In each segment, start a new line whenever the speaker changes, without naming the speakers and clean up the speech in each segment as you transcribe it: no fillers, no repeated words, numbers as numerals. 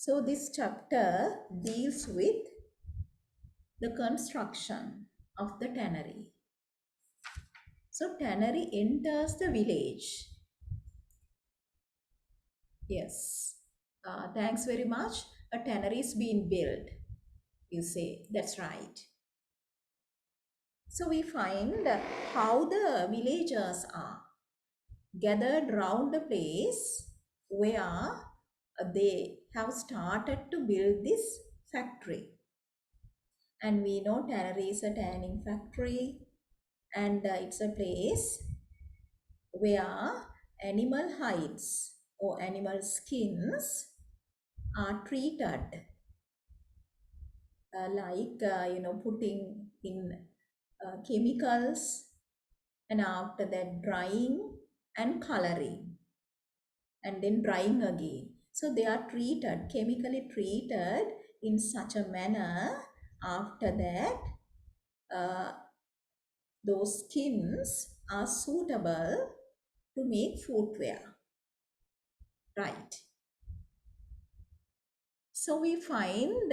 So this chapter deals with the construction of the tannery. So tannery enters the village. Yes. Thanks very much. A tannery is being built. You say that's right. So we find how the villagers are gathered round the place where they have started to build this factory. And we know tannery is a tanning factory, and it's a place where animal hides or animal skins are treated putting in chemicals, and after that drying and coloring, and then drying again. So they are treated, chemically treated in such a manner. After that, uh, those skins are suitable to make footwear, right? So we find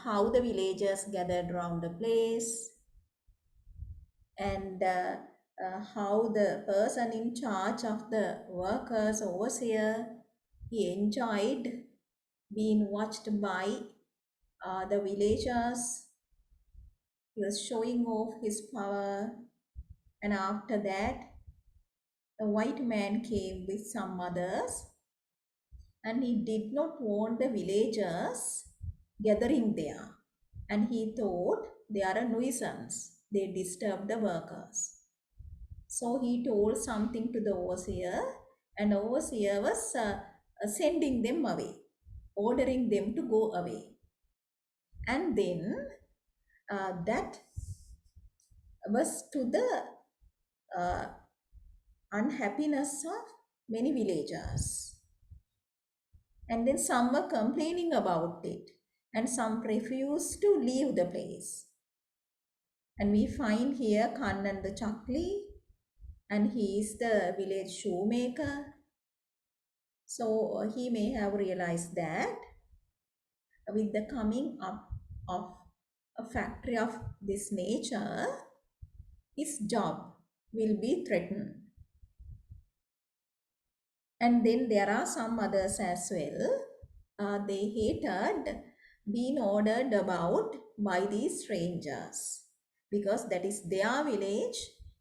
how the villagers gathered around the place, and how the person in charge of the workers overseer, he enjoyed being watched by the villagers. He was showing off his power, and after that a white man came with some others, and he did not want the villagers gathering there, and he thought they are a nuisance, they disturb the workers. So he told something to the overseer, and the overseer was sending them away, ordering them to go away. And then that was to the uh, unhappiness of many villagers. And then some were complaining about it, and some refused to leave the place. And we find here Kannan the Chakli, and he is the village shoemaker. So he may have realized that with the coming up of a factory of this nature, his job will be threatened. And then there are some others as well. They hated being ordered about by these strangers, because that is their village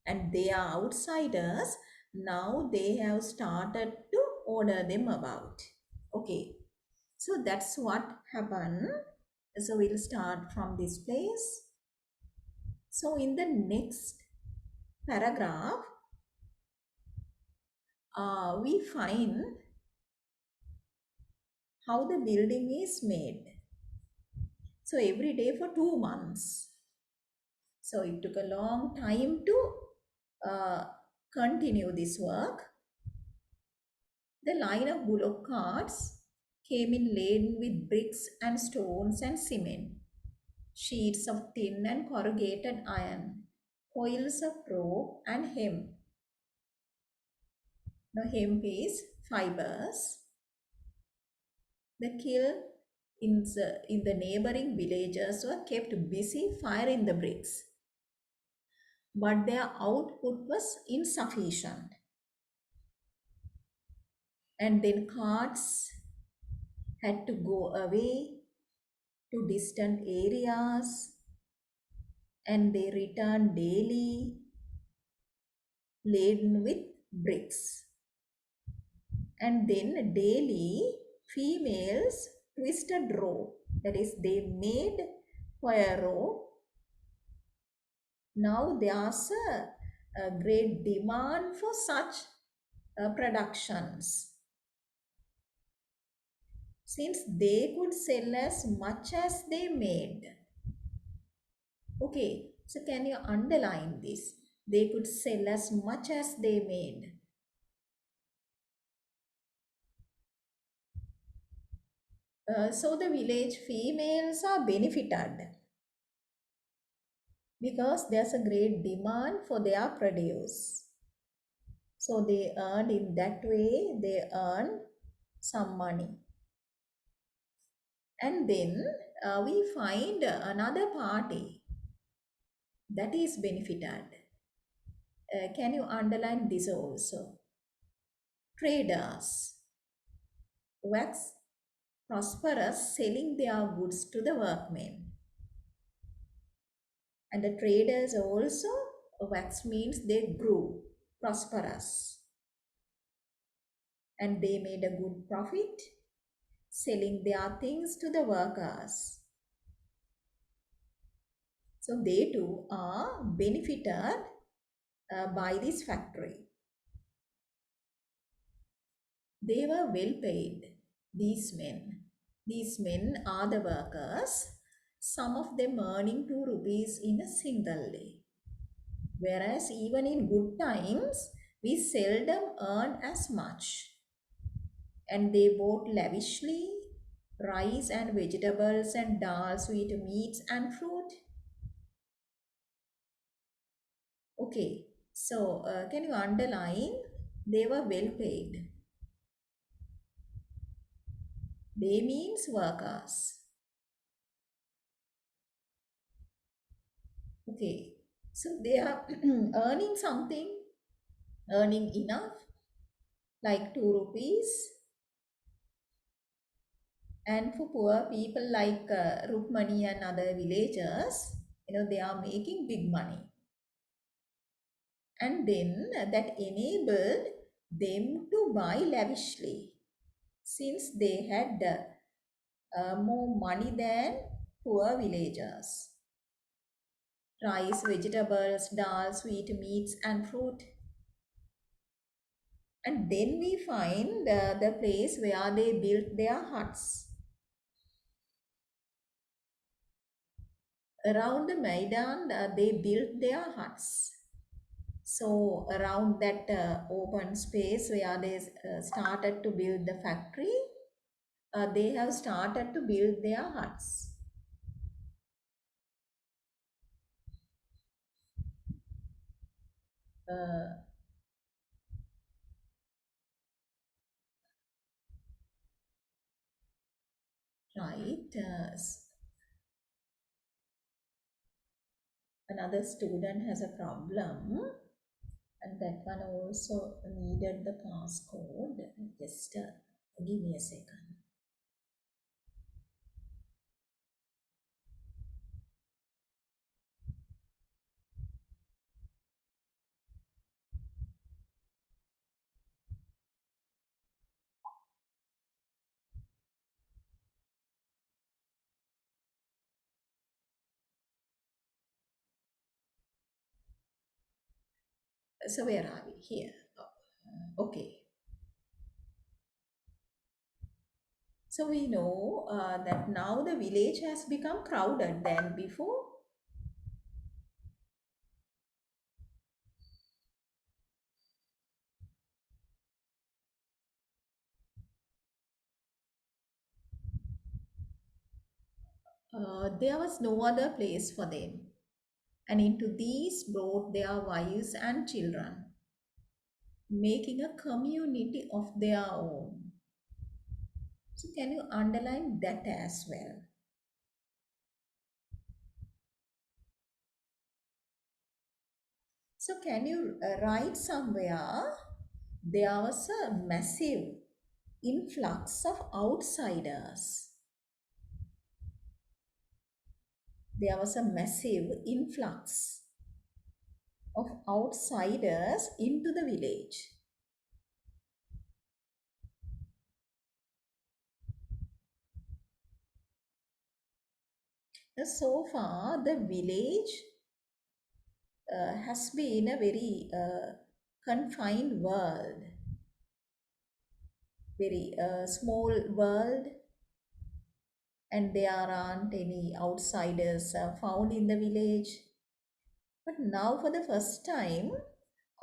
and they are outsiders. Now they have started to order them about. Okay, so that's what happened. So we'll start from this place. So in the next paragraph, we find how the building is made. So every day for 2 months. So it took a long time to continue this work. The line of bullock carts came in laden with bricks and stones and cement, sheets of thin and corrugated iron, coils of rope and hemp. Now hemp is fibers. The kiln in the neighboring villages were kept busy firing the bricks, but their output was insufficient. And then carts had to go away to distant areas, and they returned daily laden with bricks. And then daily females twisted rope, that is, they made wire rope. Now there's a great demand for such productions, since they could sell as much as they made. Okay, so can you underline this? They could sell as much as they made. So the village females are benefited because there's a great demand for their produce. So they earned in that way, they earn some money. And then we find another party that is benefited. Can you underline this also? Traders wax prosperous selling their goods to the workmen. And the traders also, wax means they grew prosperous and they made a good profit selling their things to the workers. So they too are benefited by this factory. They were well paid, these men. These men are the workers, some of them earning 2 rupees in a single day. Whereas even in good times, we seldom earn as much. And they bought lavishly rice and vegetables and dal, sweet meats and fruit. Okay, so can you underline? They were well paid. They means workers. Okay, so they are earning something, earning enough, like 2 rupees. And for poor people like Rukmani and other villagers, they are making big money. And then that enabled them to buy lavishly since they had more money than poor villagers. Rice, vegetables, dal, sweet meats, and fruit. And then we find the place where they built their huts. Around the Maidan, they built their huts. So around that open space where they started to build the factory, they have started to build their huts. Uh, right. Another student has a problem, and that one also needed the passcode. Just give me a second. So where are we? Here. Okay. So we know that now the village has become crowded than before. There was no other place for them. And into these brought their wives and children, making a community of their own. So, can you underline that as well? So, can you write somewhere there was a massive influx of outsiders? There was a massive influx of outsiders into the village. Now, so far, the village has been a very confined world, very small world, and there aren't any outsiders found in the village. But now, for the first time,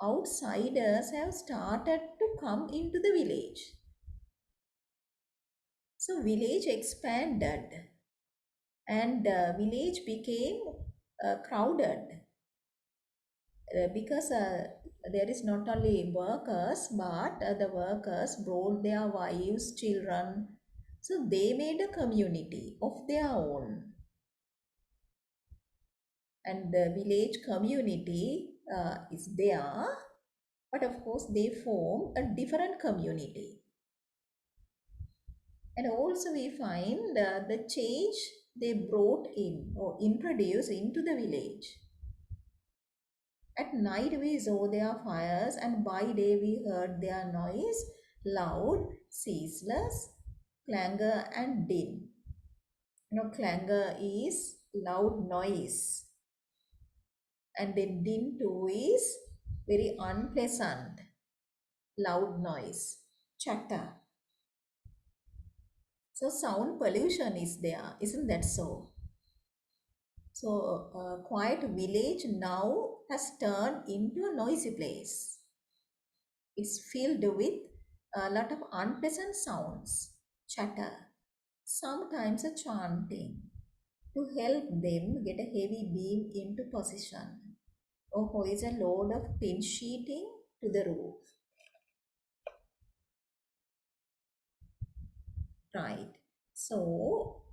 outsiders have started to come into the village. So, village expanded and village became crowded because there is not only workers but the workers brought their wives, children, So they made a community of their own, and the village community is there, but of course they form a different community. And also we find the change they brought in or introduced into the village. At night we saw their fires, and by day we heard their noise, loud, ceaseless, clangor and din. Clangor is loud noise, and then din too is very unpleasant, loud noise, chatter. So sound pollution is there, isn't that so? So a quiet village now has turned into a noisy place. It's filled with a lot of unpleasant sounds, chatter, sometimes a chanting to help them get a heavy beam into position or hoist a load of tin sheeting to the roof. Right. So,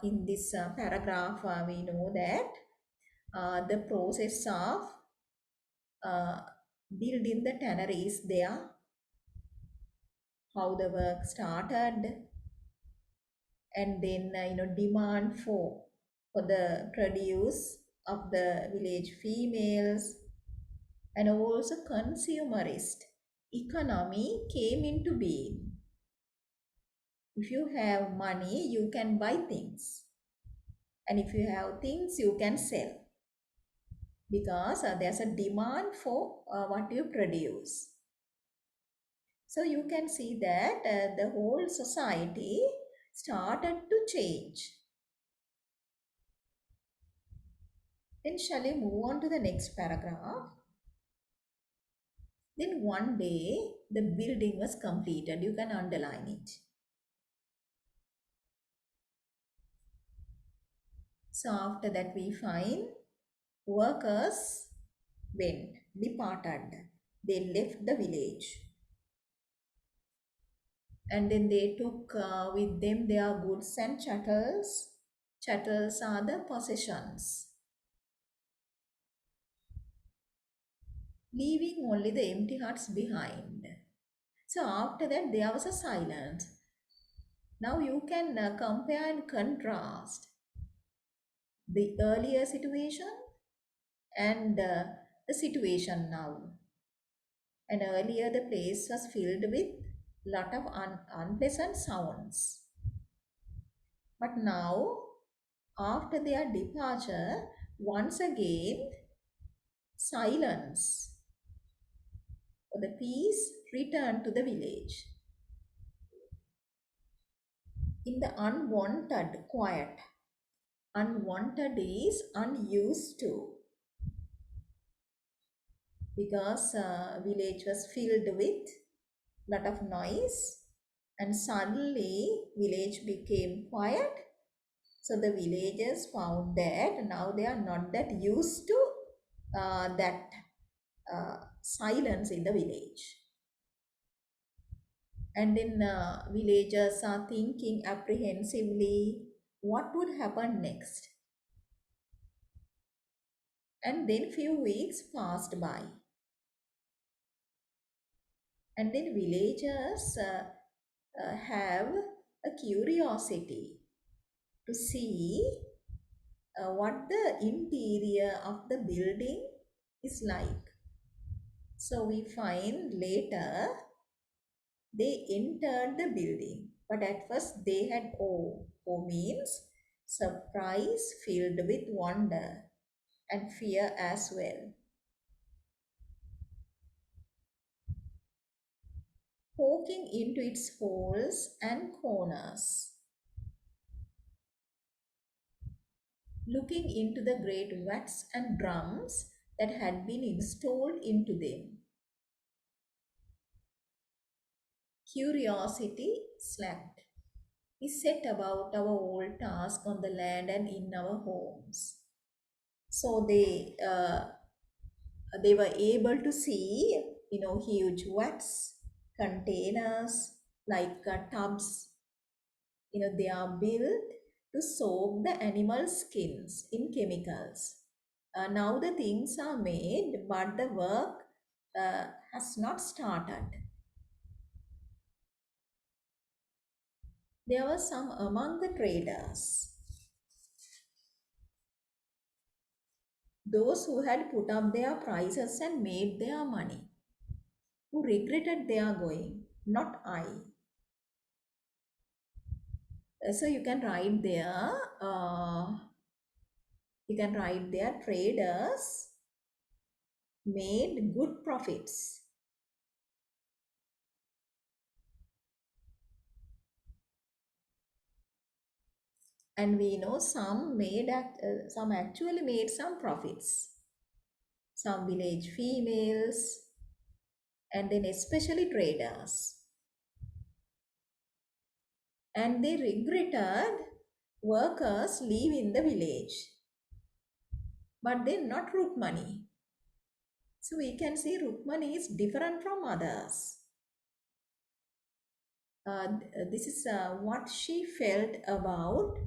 in this paragraph, we know that the process of uh, building the tannery is there, how the work started, and then demand for the produce of the village females, and also consumerist economy came into being. If you have money, you can buy things, and if you have things, you can sell, because there's a demand for what you produce. So you can see that the whole society started to change. Then shall we move on to the next paragraph? Then one day the building was completed. You can underline it. So after that we find workers departed. They left the village. And then they took with them their goods and chattels. Chattels are the possessions, leaving only the empty huts behind. So after that there was a silence. Now you can compare and contrast the earlier situation and the situation now. And earlier the place was filled with lot of unpleasant sounds. But now, after their departure, once again silence or the peace returned to the village. In the unwanted quiet, unwanted is unused to, because village was filled with lot of noise, and suddenly village became quiet. So the villagers found that now they are not that used to that silence in the village. And then villagers are thinking apprehensively what would happen next. And then few weeks passed by, and then villagers have a curiosity to see what the interior of the building is like. So we find later they entered the building, but at first they had awe. Awe means surprise filled with wonder and fear as well. Poking into its holes and corners, looking into the great vats and drums that had been installed into them. Curiosity slacked. We set about our old task on the land and in our homes. So they were able to see, huge vats, containers like tubs, They are built to soak the animal skins in chemicals. Now the things are made, but the work has not started. There were some among the traders, those who had put up their prices and made their money, who regretted their going, not I. So you can write there, traders made good profits. And we know some actually made some profits. Some village females, and then especially traders. And they regretted workers live in the village, but they not Rukmani. So we can see Rukmani is different from others. This is what she felt about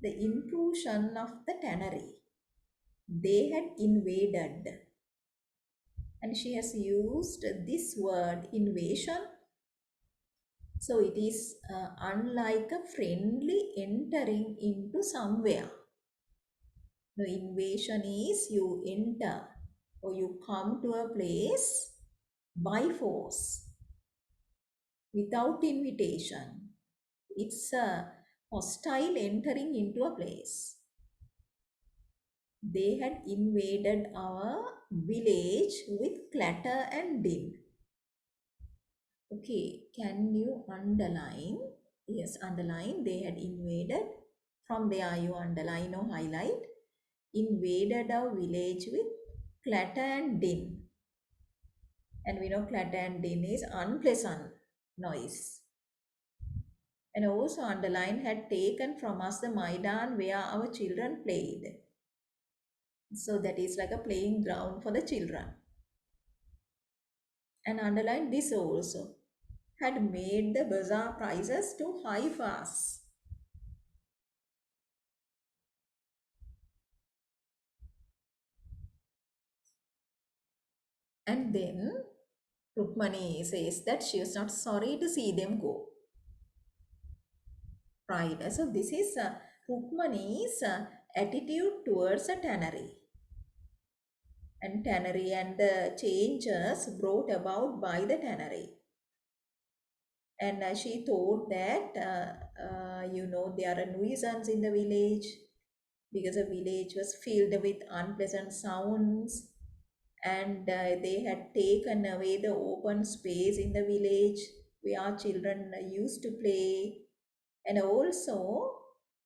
the intrusion of the tannery. They had invaded, and she has used this word invasion. So it is unlike a friendly entering into somewhere. The invasion is you enter or you come to a place by force without invitation. It's a hostile entering into a place. They had invaded our village with clatter and din. Okay, can you underline? Yes, underline. They had invaded. From there, you underline or highlight. Invaded our village with clatter and din. And we know clatter and din is unpleasant noise. And also underline, had taken from us the Maidan where our children played. So that is like a playing ground for the children. And underline, this also had made the bazaar prices too high for us. And then Rukmani says that she is not sorry to see them go. Right. So this is Rukmani's attitude towards a tannery. And tannery and the changes brought about by the tannery. And she thought that, there are nuisance in the village because the village was filled with unpleasant sounds, and they had taken away the open space in the village where children used to play. And also,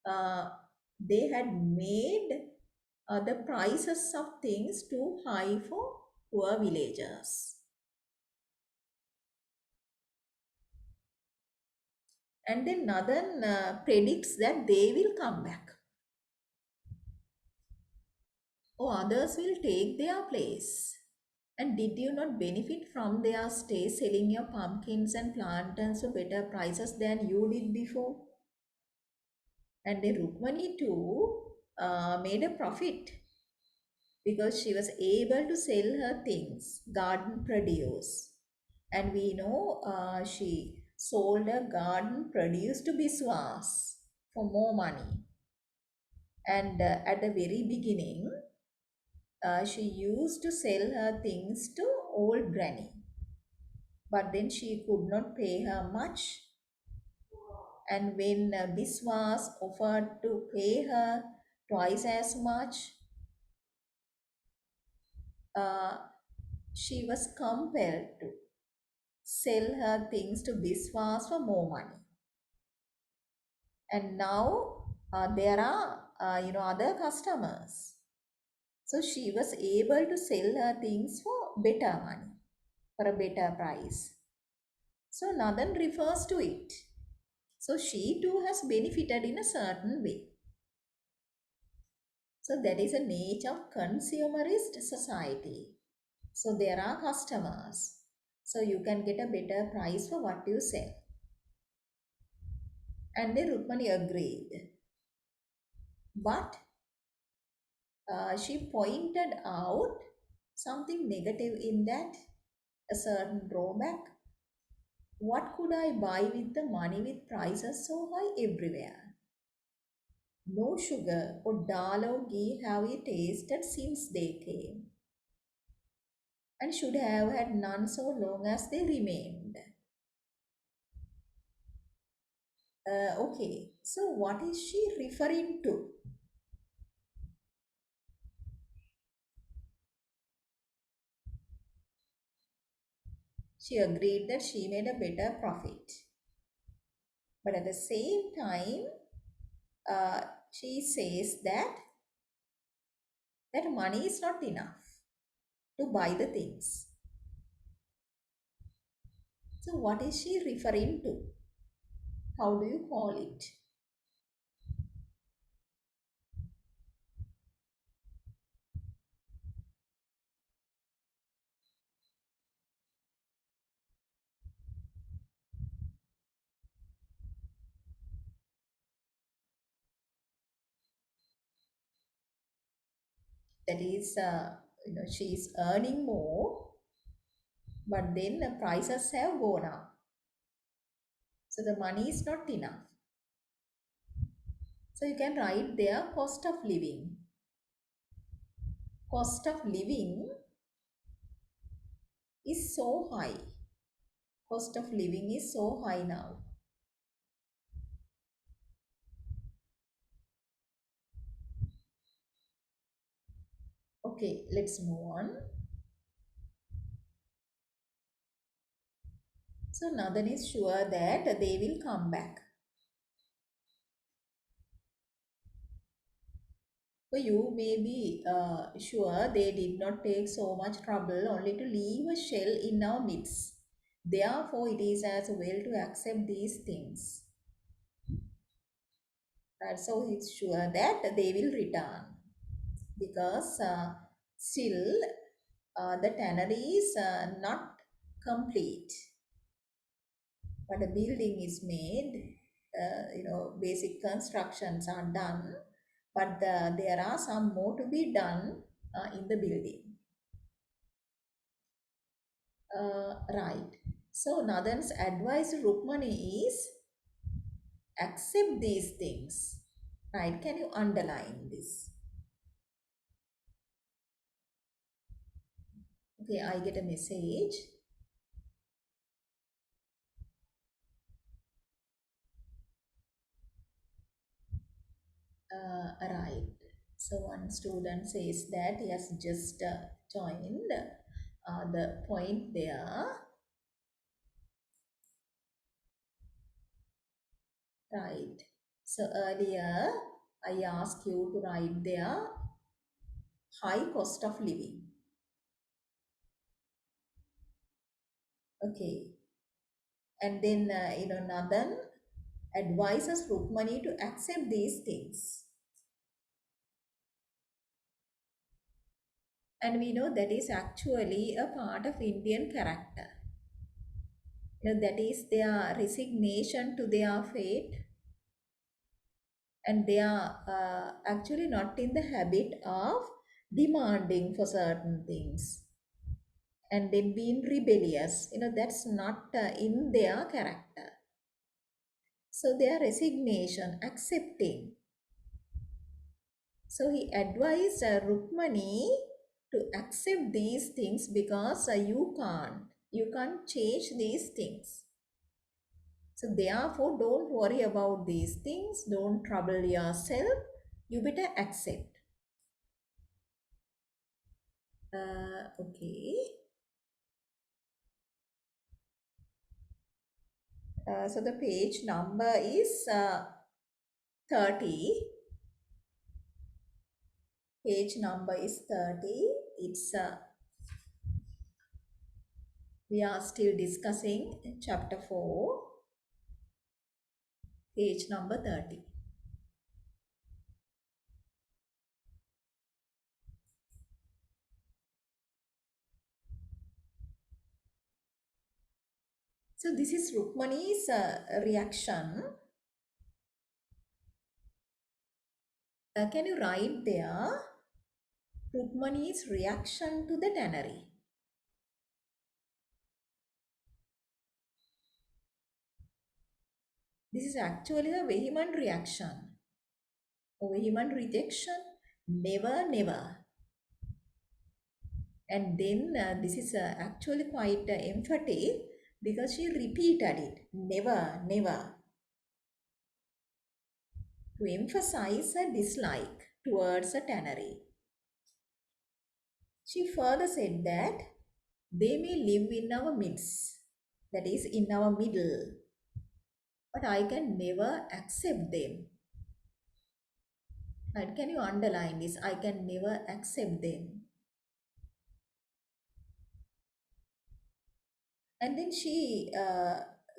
uh, they had made the prices of things too high for poor villagers. And then Nadan predicts that they will come back, or others will take their place. And did you not benefit from their stay selling your pumpkins and plantains for better prices than you did before? And the Rukmani too made a profit because she was able to sell her things, garden produce. And we know she sold her garden produce to Biswas for more money. And at the very beginning, she used to sell her things to old granny. But then she could not pay her much. And when Biswas offered to pay her twice as much, uh, she was compelled to sell her things to Biswas for more money. And now there are other customers. So she was able to sell her things for better money, for a better price. So Nadan refers to it. So she too has benefited in a certain way. So that is a nature of consumerist society. So there are customers. So you can get a better price for what you sell. And then Rukmani agreed. But she pointed out something negative in that, a certain drawback. What could I buy with the money with prices so high everywhere? No sugar or dal or ghee have we tasted since they came, and should have had none so long as they remained. Okay, so what is she referring to? She agreed that she made a better profit, but at the same time, uh, she says that money is not enough to buy the things. So, what is she referring to? How do you call it? That is, she's earning more, but then the prices have gone up. So, the money is not enough. So, you can write there cost of living. Cost of living is so high. Cost of living is so high now. Okay, let's move on. So Nathan is sure that they will come back. So you may be sure they did not take so much trouble only to leave a shell in our midst. Therefore, it is as well to accept these things. And so he's sure that they will return because still the tannery is not complete, but a building is made. Basic constructions are done, but there are some more to be done in the building. Right. So Nadan's advice to Rukmani is accept these things. Right? Can you underline this? Okay, I get a message. Right. So one student says that he has just joined the point there. Right. So earlier I asked you to write there high cost of living. Okay. And then, Nadan advises Rukmani to accept these things. And we know that is actually a part of Indian character. That is their resignation to their fate, and they are actually not in the habit of demanding for certain things and then being rebellious. That's not in their character. So their resignation, accepting. So he advised Rukmani to accept these things because you can't change these things. So therefore, don't worry about these things. Don't trouble yourself. You better accept. Okay. So the page number is 30. Page number is 30. It's we are still discussing chapter 4, page number 30. So this is Rukmani's reaction Can you write there Rukmani's reaction to the tannery? This is actually a vehement reaction, a vehement rejection. Never, never. And then this is actually quite emphatic because she repeated it. Never, never. To emphasize a dislike towards a tannery. She further said that they may live in our midst, that is, in our middle, but I can never accept them. And can you underline this? I can never accept them. And then she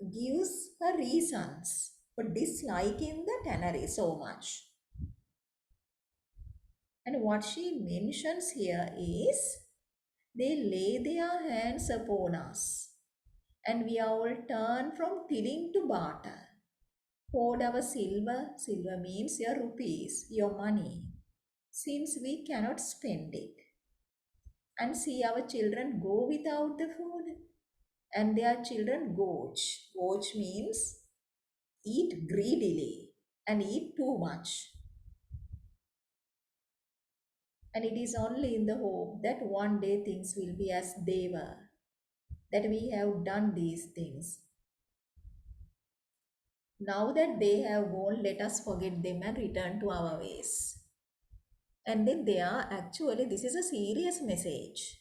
gives her reasons for disliking the tannery so much. And what she mentions here is they lay their hands upon us, and we are all turned from tilling to barter. Hoard our silver, silver means your rupees, your money, since we cannot spend it. And see our children go without the food, and their children gorge. Gorge means eat greedily and eat too much. And it is only in the hope that one day things will be as they were, that we have done these things. Now that they have gone, let us forget them and return to our ways. And then there, actually, this is a serious message.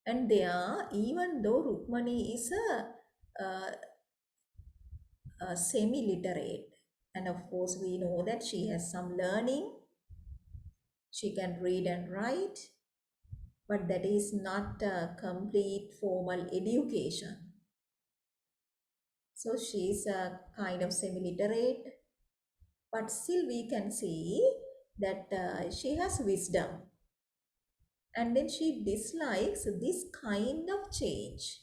And there, even though Rukmani is a semi-literate, and of course we know that she has some learning, she can read and write, but that is not a complete formal education. So she is a kind of semi-literate, but still we can see that she has wisdom. And then she dislikes this kind of change,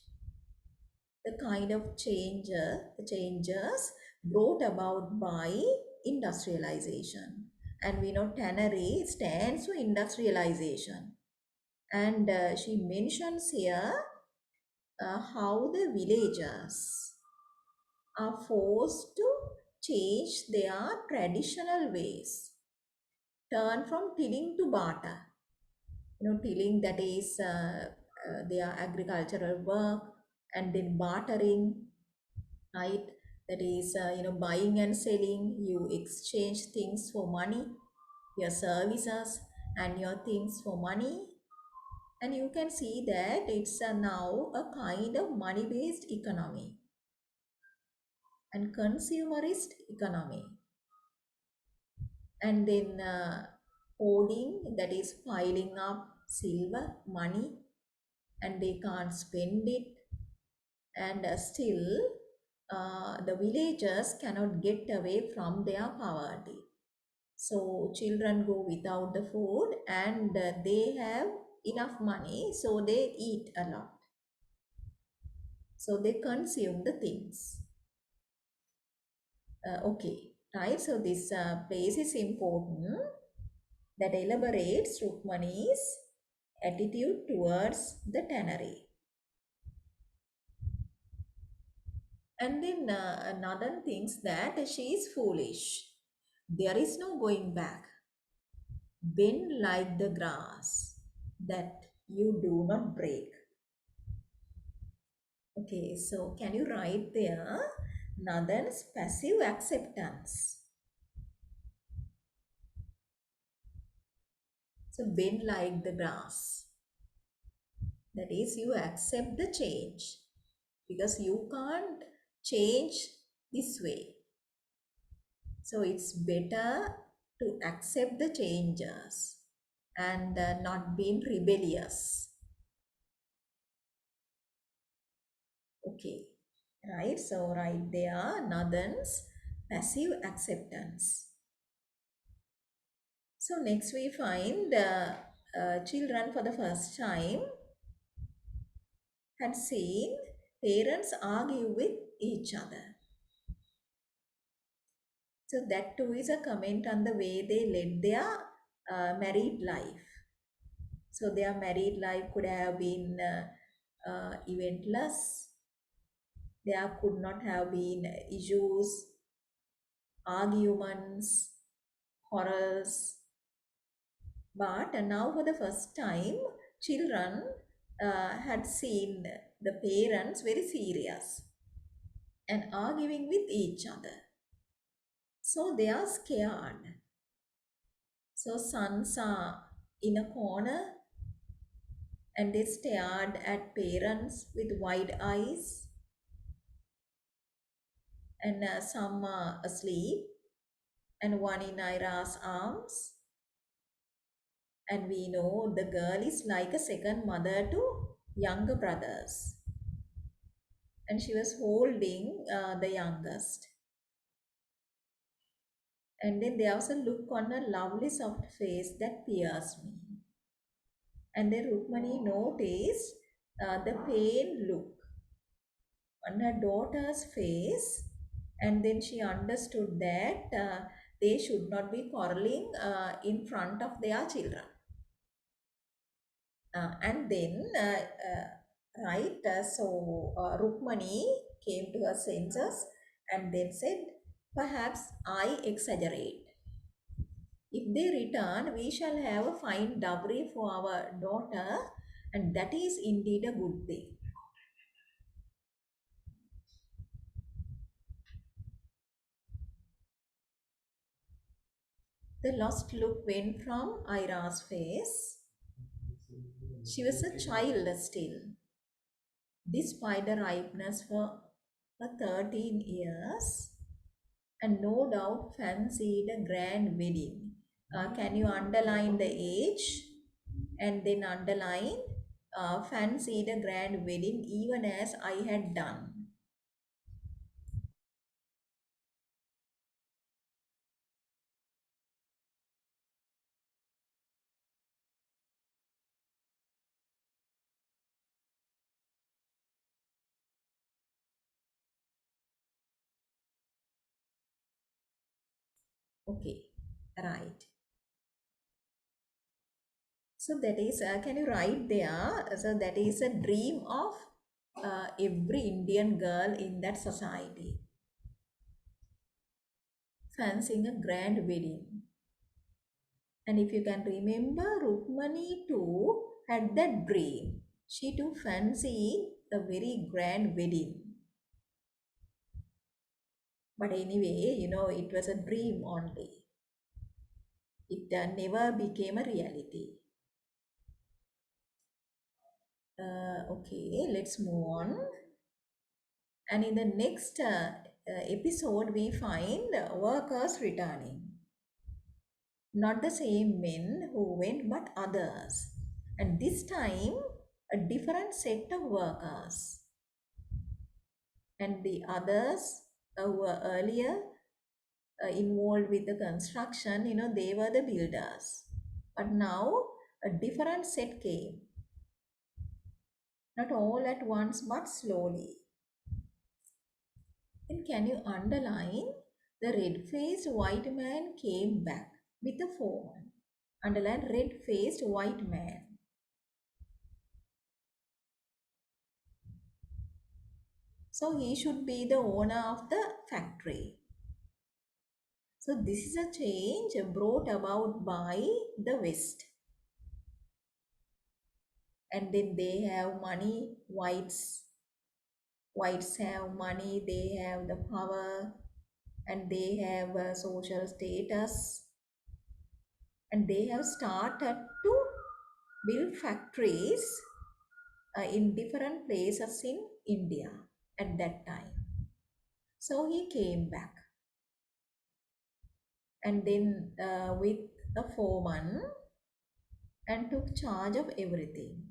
the kind of changes brought about by industrialization. And we know tannery stands for industrialization. And she mentions here how the villagers are forced to change their traditional ways, turn from tilling to barter. Tilling, that is their agricultural work, and then bartering, right? That is buying and selling. You exchange things for money, your services and your things for money. And you can see that it's now a kind of money based economy and consumerist economy. And then hoarding, that is piling up silver money, and they can't spend it. And still the villagers cannot get away from their poverty. So children go without the food, and they have enough money, so they eat a lot. So they consume the things. Okay, right? So this place is important, that elaborates Rukmani's attitude towards the tannery. And then another thinks that she is foolish. There is no going back. Bend like the grass that you do not break. Okay, so can you write there Nadan's passive acceptance? So bend like the grass. That is, you accept the change because you can't change this way. So it's better to accept the changes and not being rebellious. Okay, right? So right there, Nadan's passive acceptance. So next we find children for the first time had seen parents argue with each other. So that too is a comment on the way they led their married life. So their married life could have been eventless. There could not have been issues, arguments, quarrels. But now, for the first time, children had seen the parents very serious and arguing with each other. So they are scared. So sons are in a corner and they stared at parents with wide eyes, and some are asleep, and one in Ira's arms. And we know the girl is like a second mother to younger brothers. And she was holding the youngest. And then there was a look on her lovely soft face that pierced me. And then Rukmani noticed the pain look on her daughter's face, and then she understood that they should not be quarreling in front of their children. And then, Rukmani came to her senses and then said, "Perhaps I exaggerate. If they return, we shall have a fine dowry for our daughter, and that is indeed a good thing." The lost look went from Ira's face. She was a child still, despite the ripeness for her 13 years, and no doubt fancied a grand wedding. Can you underline the age and then underline fancied a grand wedding even as I had done? Okay, right. So that is, can you write there? So that is a dream of every Indian girl in that society, fancying a grand wedding. And if you can remember, Rukmani too had that dream. She too fancied a very grand wedding. But anyway, it was a dream only. It never became a reality. Okay, let's move on. And in the next episode, we find workers returning. Not the same men who went, but others. And this time, a different set of workers. And the others who were earlier involved with the construction, they were the builders. But now, a different set came. Not all at once, but slowly. And can you underline the red-faced white man came back with a foreman? Underline red-faced white man. So he should be the owner of the factory. So this is a change brought about by the West. And then they have money, whites have money, they have the power, and they have a social status, and they have started to build factories in different places in India at that time. So he came back, and then with a foreman, and took charge of everything.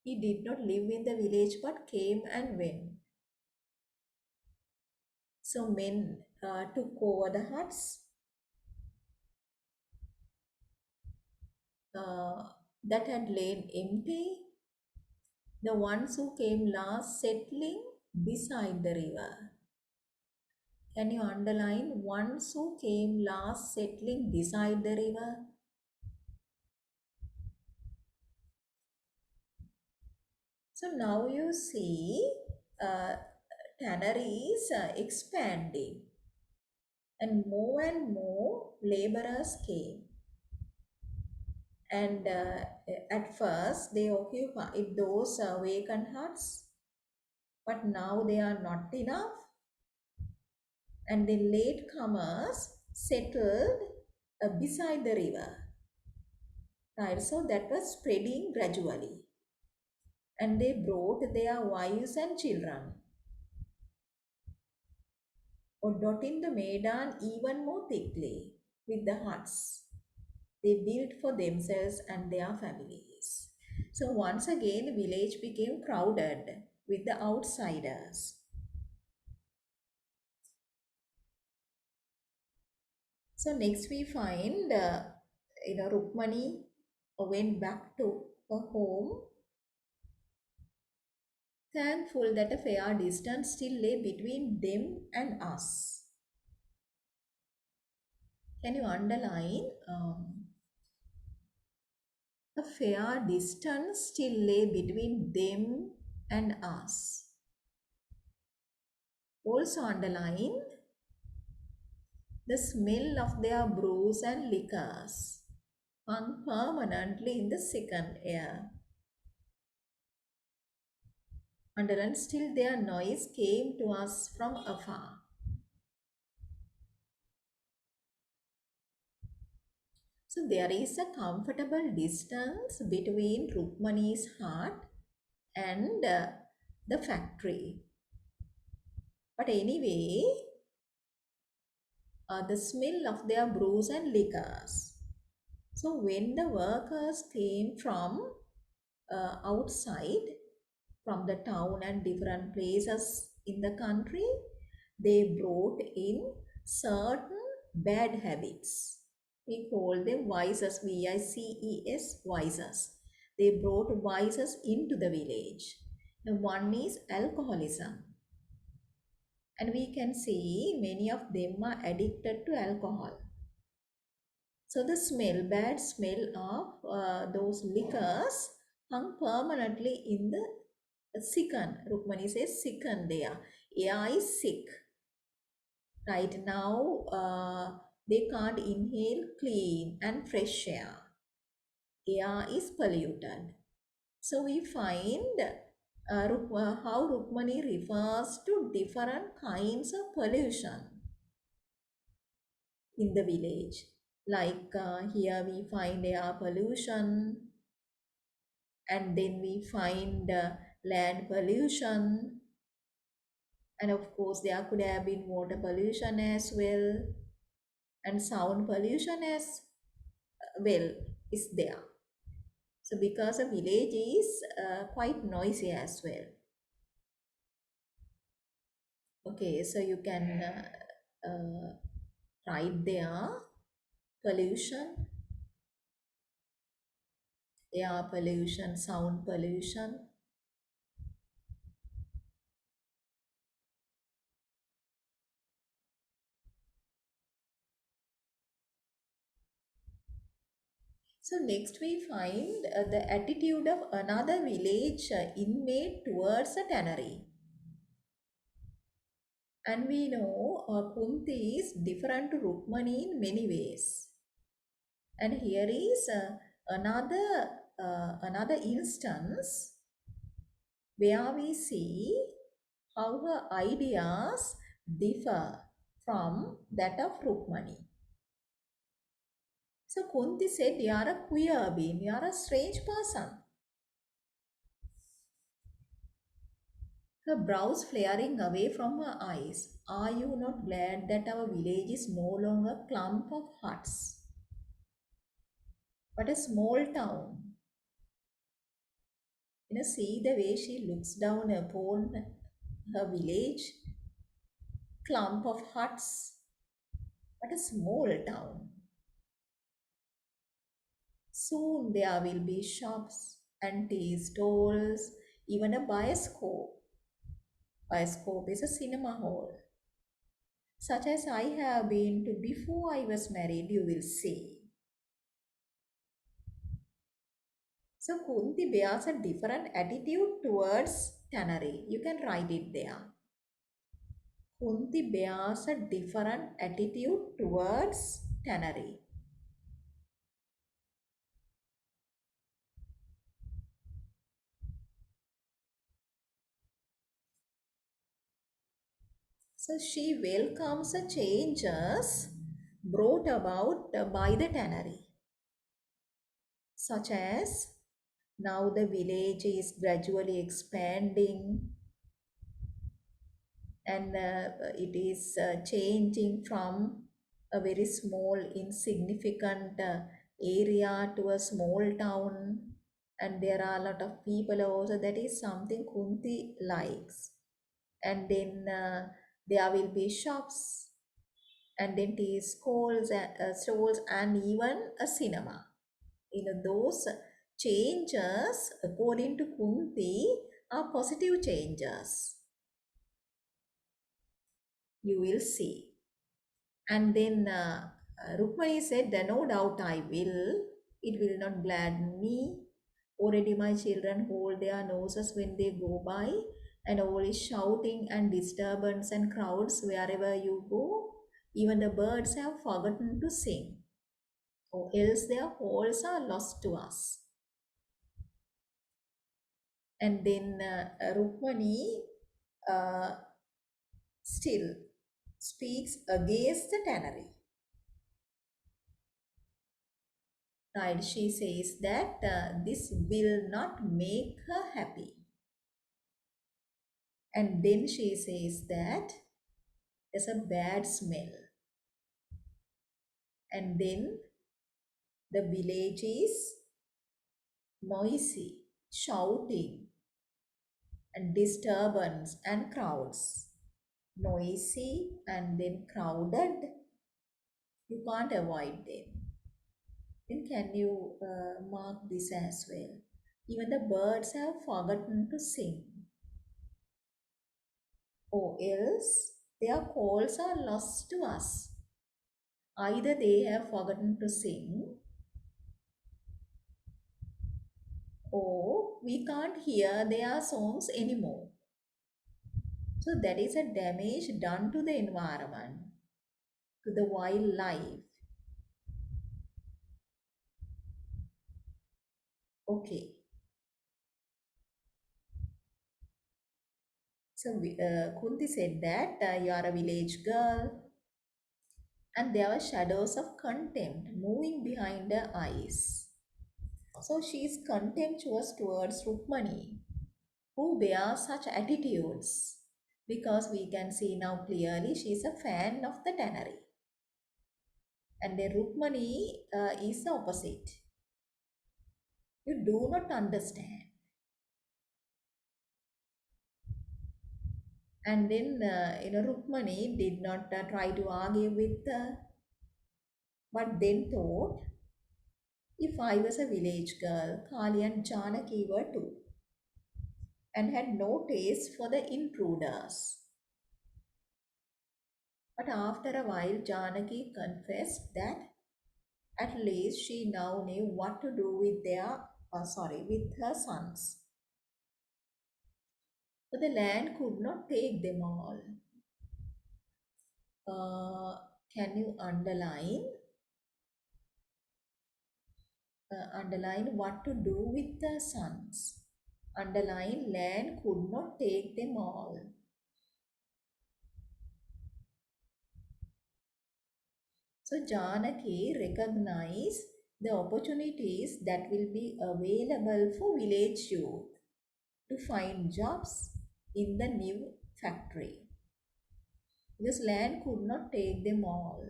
He did not live in the village but came and went. So men took over the huts uh, that had lain empty, the ones who came last settling beside the river. Can you underline ones who came last settling beside the river? So now you see uh, tanneries expanding and more laborers came. And at first they occupied those vacant huts, but now they are not enough. And the latecomers settled beside the river. Right, so that was spreading gradually. And they brought their wives and children, or dotting the Maidan even more thickly with the huts they built for themselves and their families. So once again, the village became crowded with the outsiders. So next we find, Rukmani went back to her home, thankful that a fair distance still lay between them and us. Can you underline? A fair distance still lay between them and us. Also underline the smell of their brews and liquors hung permanently in the second air. Underline still their noise came to us from afar. So there is a comfortable distance between Rukmani's heart and the factory. But anyway, the smell of their brews and liquors. So when the workers came from outside, from the town and different places in the country, they brought in certain bad habits. We call them vices, vices, vices. They brought vices into the village. And one is alcoholism. And we can see many of them are addicted to alcohol. So the smell, bad smell of those liquors hung permanently in the sicken. Rukmani says sicken there. Air is sick. Right now, they can't inhale clean and fresh air. Air is polluted. So we find how Rukmani refers to different kinds of pollution in the village. Like here we find air pollution, and then we find land pollution, and of course there could have been water pollution as well, and sound pollution as well is there. So because a village is quite noisy as well. Okay, so you can write there pollution, air pollution, sound pollution. So next we find the attitude of another village inmate towards a tannery. And we know Kunti is different to Rukmani in many ways. And here is another instance where we see how her ideas differ from that of Rukmani. So Kunti said, "You are a queer being, you are a strange person." Her brows flaring away from her eyes. "Are you not glad that our village is no longer a clump of huts, but a small town?" See the way she looks down upon her village, clump of huts, but a small town. Soon there will be shops and tea stalls, even a bioscope. Bioscope is a cinema hall. such as I have been to before I was married, you will say. So Kunti bears a different attitude towards tannery. You can write it there. Kunti bears a different attitude towards tannery. So she welcomes the changes brought about by the tannery, such as now the village is gradually expanding and it is changing from a very small, insignificant area to a small town. And there are a lot of people also. That is something Kunti likes. And then there will be shops and then tea stalls and even a cinema. Those changes, according to Kunti, are positive changes. You will see. And then Rukmani said, no doubt I will. It will not gladden me. Already my children hold their noses when they go by, and all is shouting and disturbance and crowds wherever you go. Even the birds have forgotten to sing, or else their calls are lost to us. And then Rukmani uh, still speaks against the tannery. Right, she says that this will not make her happy. And then she says that there's a bad smell. And then the village is noisy, shouting, and disturbance and crowds. Noisy and then crowded. You can't avoid them. Then can you mark this as well? Even the birds have forgotten to sing. Or else their calls are lost to us. Either they have forgotten to sing, or we can't hear their songs anymore. So that is a damage done to the environment, to the wildlife. Okay. So Kunti said that you are a village girl, and there were shadows of contempt moving behind her eyes. So she is contemptuous towards Rukmani, who bears such attitudes, because we can see now clearly she is a fan of the tannery. And the Rukmani is the opposite. You do not understand. And then, Rukmani did not try to argue with her, but then thought, if I was a village girl, Kali and Janaki were too, and had no taste for the intruders. But after a while, Janaki confessed that at least she now knew what to do with with her sons. But the land could not take them all. Uh, can you underline what to do with the sons? Underline land could not take them all. So Janaki recognized the opportunities that will be available for village youth to find jobs in the new factory. Because land could not take them all.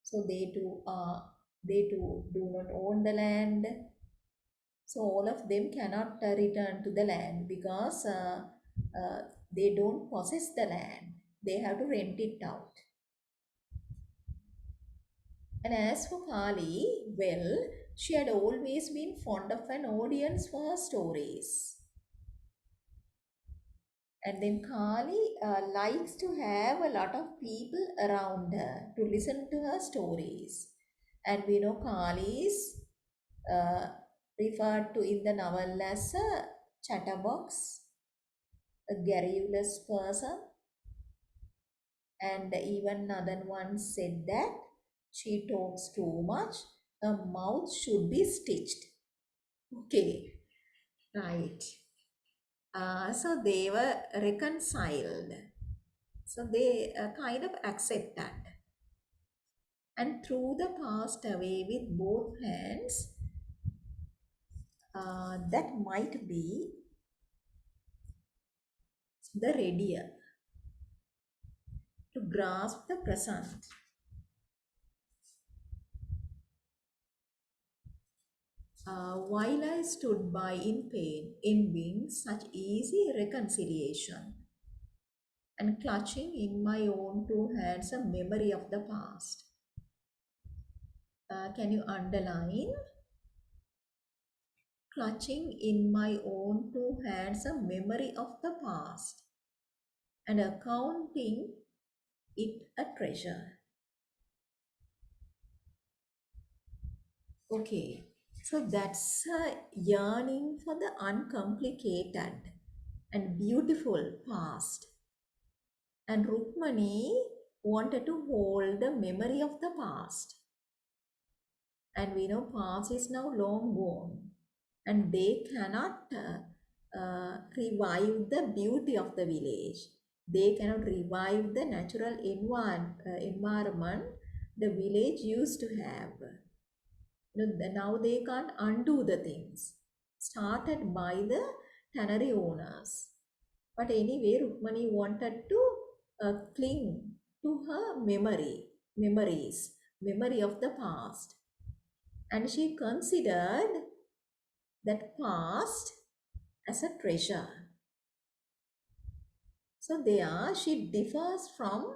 So they too do not own the land. So all of them cannot return to the land because uh, they don't possess the land. They have to rent it out. And as for Kali, well, she had always been fond of an audience for her stories. And then Kali likes to have a lot of people around her to listen to her stories. And we know Kali is uh, referred to in the novel as a chatterbox, a garrulous person, and even another one said that she talks too much, her mouth should be stitched. Okay, right. So they were reconciled. So they kind of accept that and threw the past away with both hands. That might be the readier to grasp the present. While I stood by in pain, envying such easy reconciliation, and clutching in my own two hands a memory of the past. Can you underline? Clutching in my own two hands a memory of the past and accounting it a treasure. Okay, so that's a yearning for the uncomplicated and beautiful past. And Rukmani wanted to hold the memory of the past. And we know past is now long gone. And they cannot revive the beauty of the village. They cannot revive the natural environment the village used to have. Now they can't undo the things started by the tannery owners. But anyway, Rukmani wanted to cling to her memory of the past. And she considered that past as a treasure. So there she differs from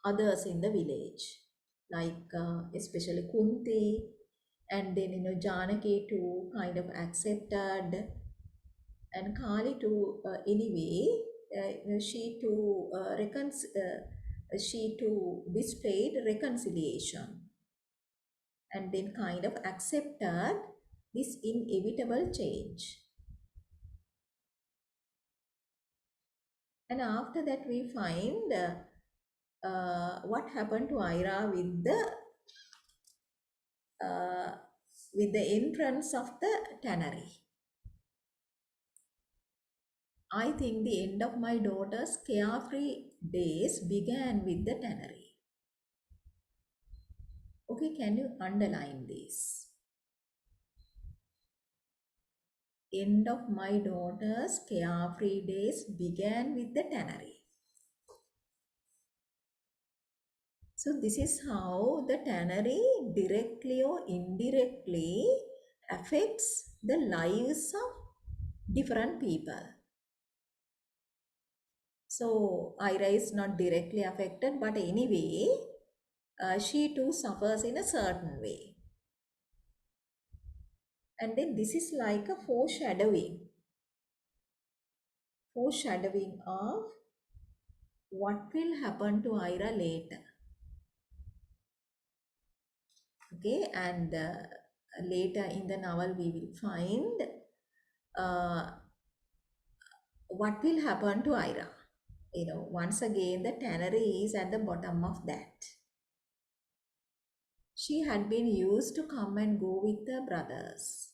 others in the village, like especially Kunti, and then Janaki too kind of accepted, and Kali too. Anyway, she too displayed reconciliation, and then kind of accepted this inevitable change. And after that, we find what happened to Ira uh, with the entrance of the tannery. I think the end of my daughter's carefree days began with the tannery. Okay, can you underline this? End of my daughter's carefree days began with the tannery. So this is how the tannery directly or indirectly affects the lives of different people. So Ira is not directly affected, but anyway, she too suffers in a certain way. And then this is like a foreshadowing of what will happen to Ira later. Okay, and later in the novel we will find uh, what will happen to Ira. Once again the tannery is at the bottom of that. She had been used to come and go with her brothers,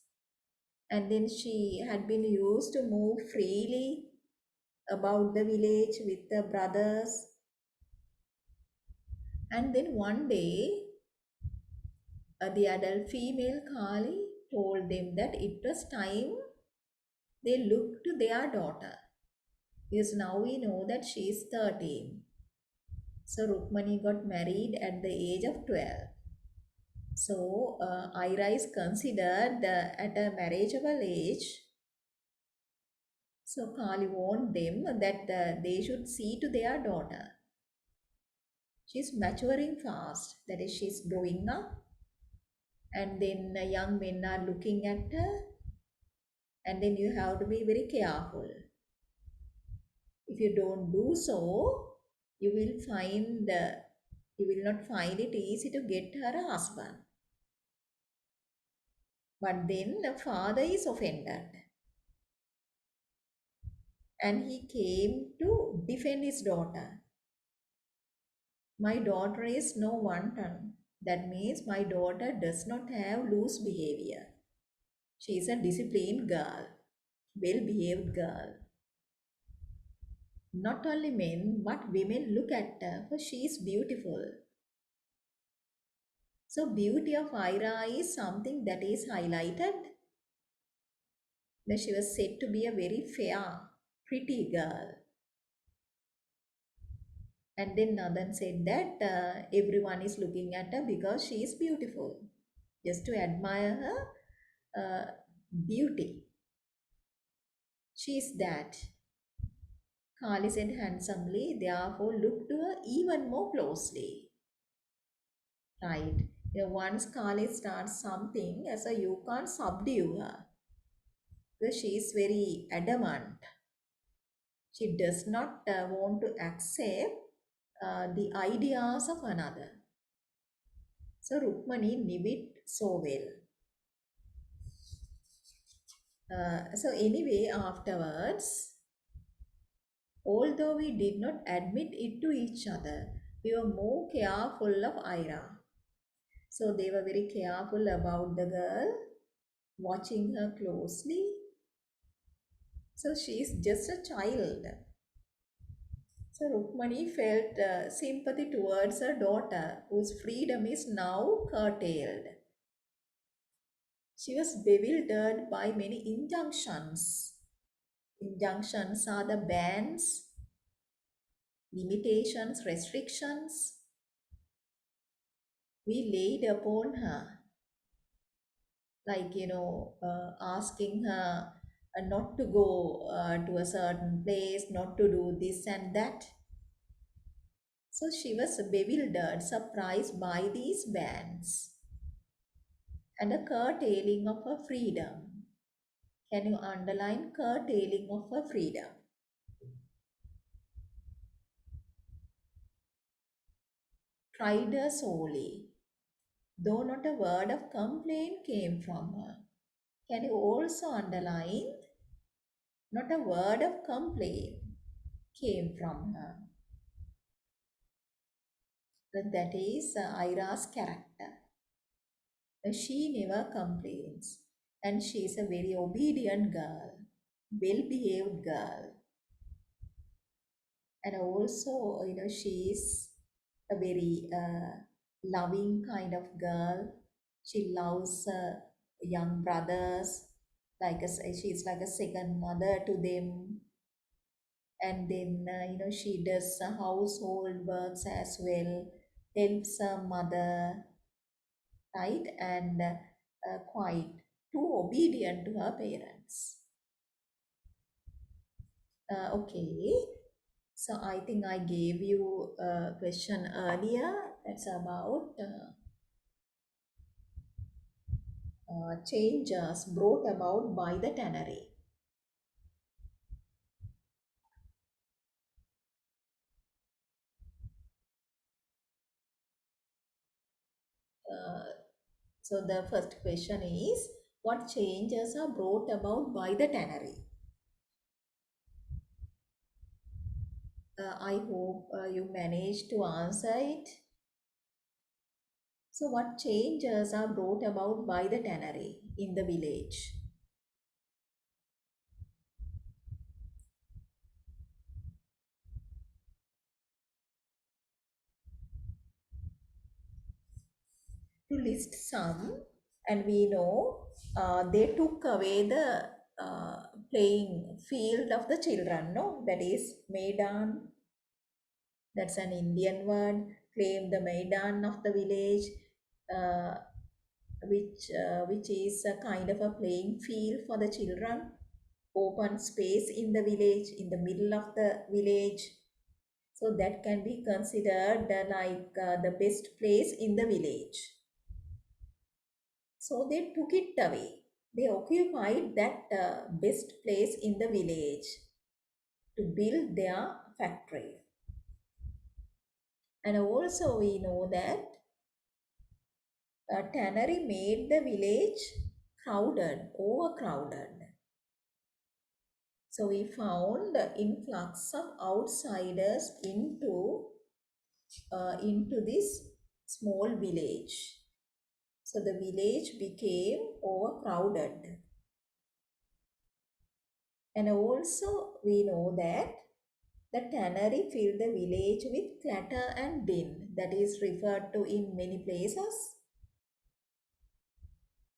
and then she had been used to move freely about the village with the brothers. And then one day the adult female Kali told them that it was time they looked to their daughter, because now we know that she is 13. So Rukmani got married at the age of 12. So Ira is considered at a marriageable age. So Kali warned them that they should see to their daughter. She's maturing fast, that is, she's growing up, and then young men are looking at her, and then you have to be very careful. If you don't do so, you will find you will not find it easy to get her a husband. But then the father is offended and he came to defend his daughter. My daughter is no wanton. That means my daughter does not have loose behavior. She is a disciplined girl, well behaved girl. Not only men, but women look at her, for she is beautiful. So, beauty of Ira is something that is highlighted. That she was said to be a very fair, pretty girl. And then Nathan said that everyone is looking at her because she is beautiful, just to admire her beauty. She is that. Carly said handsomely, therefore look to her even more closely. Right? Once Carly starts something, so you can't subdue her because she is very adamant. She does not want to accept the ideas of another. So Rukmani knew it so well. So anyway, afterwards, although we did not admit it to each other, we were more careful of Ira. So they were very careful about the girl, watching her closely. So she is just a child. So Rukmani felt sympathy towards her daughter, whose freedom is now curtailed. She was bewildered by many injunctions. Injunctions are the bans, limitations, restrictions we laid upon her, like, asking her not to go to a certain place, not to do this and that. So she was bewildered, surprised by these bans and a curtailing of her freedom. Can you underline curtailing of her freedom? Tried her sorely, though not a word of complaint came from her. Can you also underline not a word of complaint came from her? That is Ira's character. She never complains and she is a very obedient girl, well behaved girl. And also, she is a very loving kind of girl. She loves young brothers, she's like a second mother to them. And then, she does household works as well, helps her mother, right? And quite too obedient to her parents. Okay, so I think I gave you a question earlier. That's about changes brought about by the tannery. Uh, so the first question is, what changes are brought about by the tannery? I hope you managed to answer it. So what changes are brought about by the tannery in the village? To list some, and we know they took away the playing field of the children, no? That is Maidan, that's an Indian word, claim the Maidan of the village, uh, which is a kind of a playing field for the children, open space in the village, in the middle of the village. So that can be considered the best place in the village. So they took it away. They occupied that best place in the village. to build their factory. And also we know that a tannery made the village crowded, overcrowded. So we found the influx of outsiders into this small village. So the village became overcrowded. And also we know that the tannery filled the village with clatter and din, that is referred to in many places.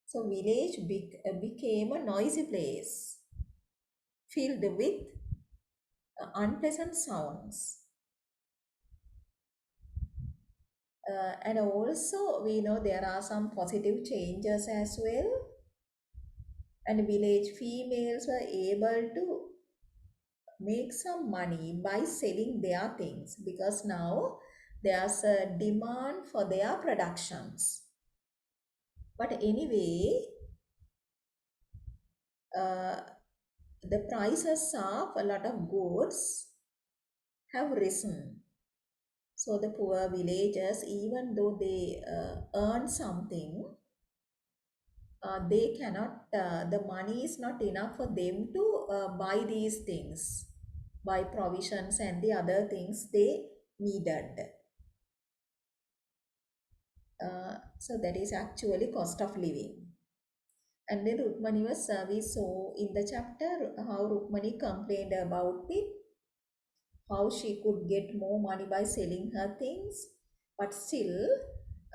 So village became a noisy place filled with unpleasant sounds. And also we know there are some positive changes as well. And village females were able to make some money by selling their things because now there's a demand for their productions. But anyway, uh, the prices of a lot of goods have risen. So the poor villagers, even though they earn something, they cannot, the money is not enough for them to buy these things, buy provisions and the other things they needed. So that is actually cost of living. And then Rukmani was, we saw in the chapter how Rukmani complained about it, how she could get more money by selling her things, but still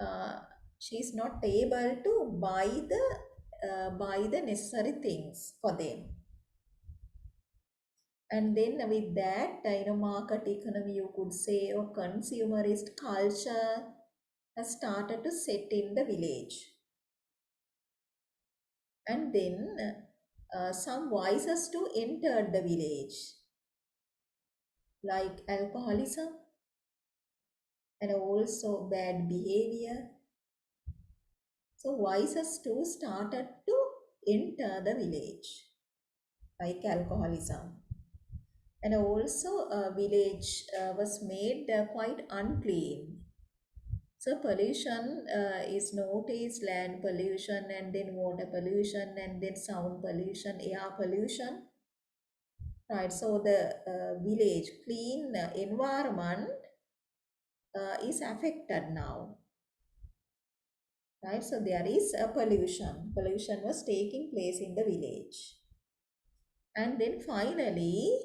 uh, she is not able to buy the necessary things for them. And then with that, market economy, you could say, or consumerist culture has started to set in the village. And then some vices too entered the village, like alcoholism and also bad behavior. So vices too started to enter the village, like alcoholism. And also village was made quite unclean. So pollution is noticed, land pollution and then water pollution and then sound pollution, air pollution. Right, so the village clean environment is affected now. Right, so there is a pollution. Pollution was taking place in the village. And then finally,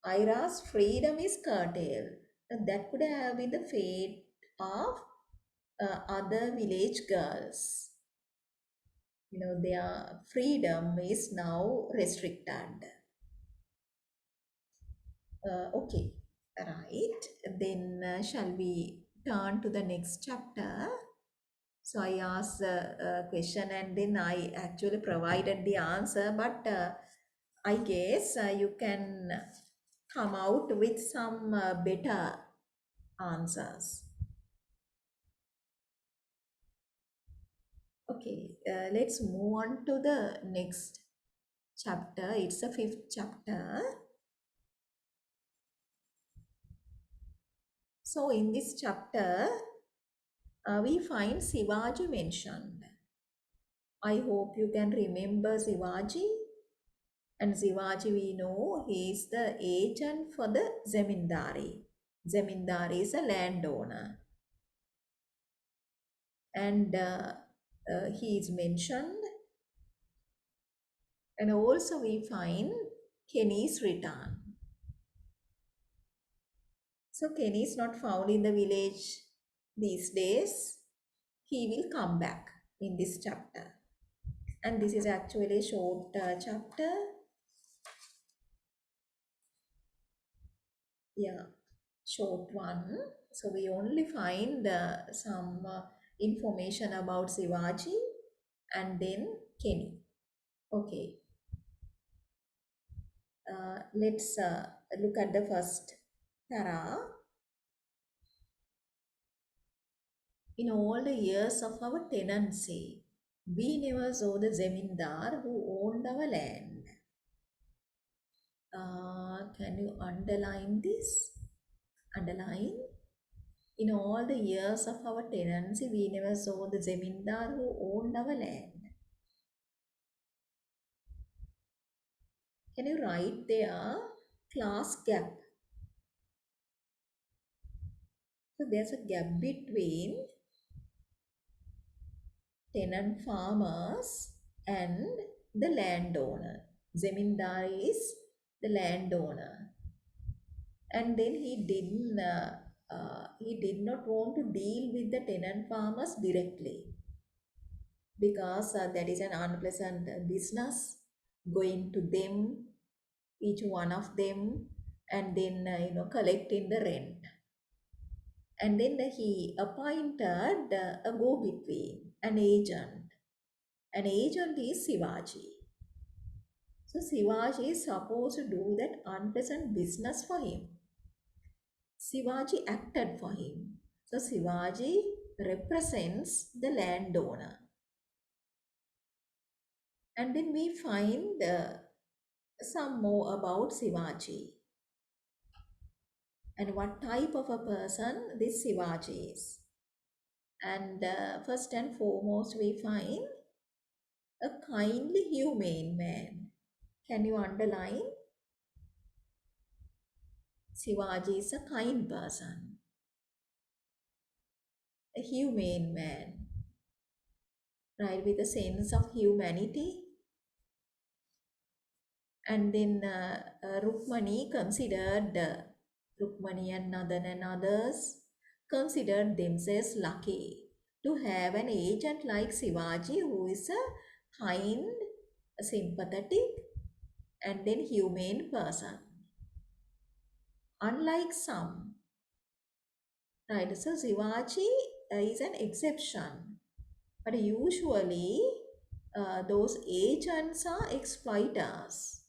Ira's freedom is curtailed. That could have been the fate of other village girls. Their freedom is now restricted. Okay, right. Then shall we turn to the next chapter? So I asked a question and then I actually provided the answer, but I guess you can come out with some better answers. Okay, let's move on to the next chapter. It's the fifth chapter. So in this chapter, we find Shivaji mentioned. I hope you can remember Shivaji. And Shivaji, we know he is the agent for the Zamindari. Zamindari is a landowner. And he is mentioned. And also we find Kenny's return. So Kenny is not found in the village these days. He will come back in this chapter. And this is actually a short chapter. Yeah, short one. So we only find some information about Shivaji and then Kenny. Okay, let's look at the first para. In all the years of our tenancy, we never saw the zemindar who owned our land. Can you underline this? Underline. In all the years of our tenancy, we never saw the zemindar who owned our land. Can you write there class gap? So there's a gap between tenant farmers and the landowner. Zemindar is the landowner, and then he did not want to deal with the tenant farmers directly because that is an unpleasant business going to them, each one of them, and then collecting the rent. And then he appointed a go-between, an agent. An agent is Sivaji. So Sivaji is supposed to do that unpleasant business for him. Sivaji acted for him. So Sivaji represents the landowner. And then we find some more about Sivaji and what type of a person this Sivaji is. And first and foremost, we find a kindly, humane man. Can you underline? Sivaji is a kind person, a humane man, right, with a sense of humanity. And then Rukmani considered, Rukmani and Nadan and others considered themselves lucky to have an agent like Sivaji who is a kind, sympathetic, and then humane person. Unlike some, right? So Sivaji is an exception, but usually those agents are exploiters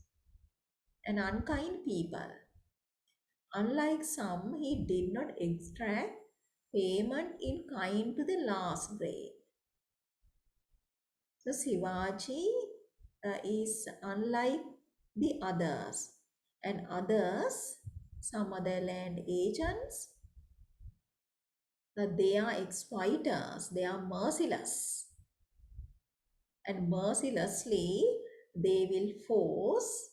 and unkind people. Unlike some, he did not extract payment in kind to the last grade. So Sivaji is unlike the others, and others, some other land agents, they are exploiters, they are merciless, and mercilessly they will force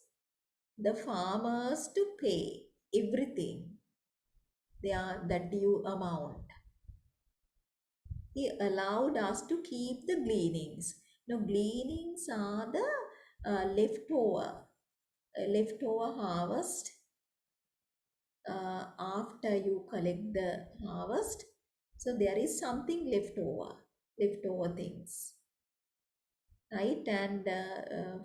the farmers to pay everything, the due amount. He allowed us to keep the gleanings. Now, gleanings are the leftover harvest after you collect the harvest. So there is something leftover things, right? And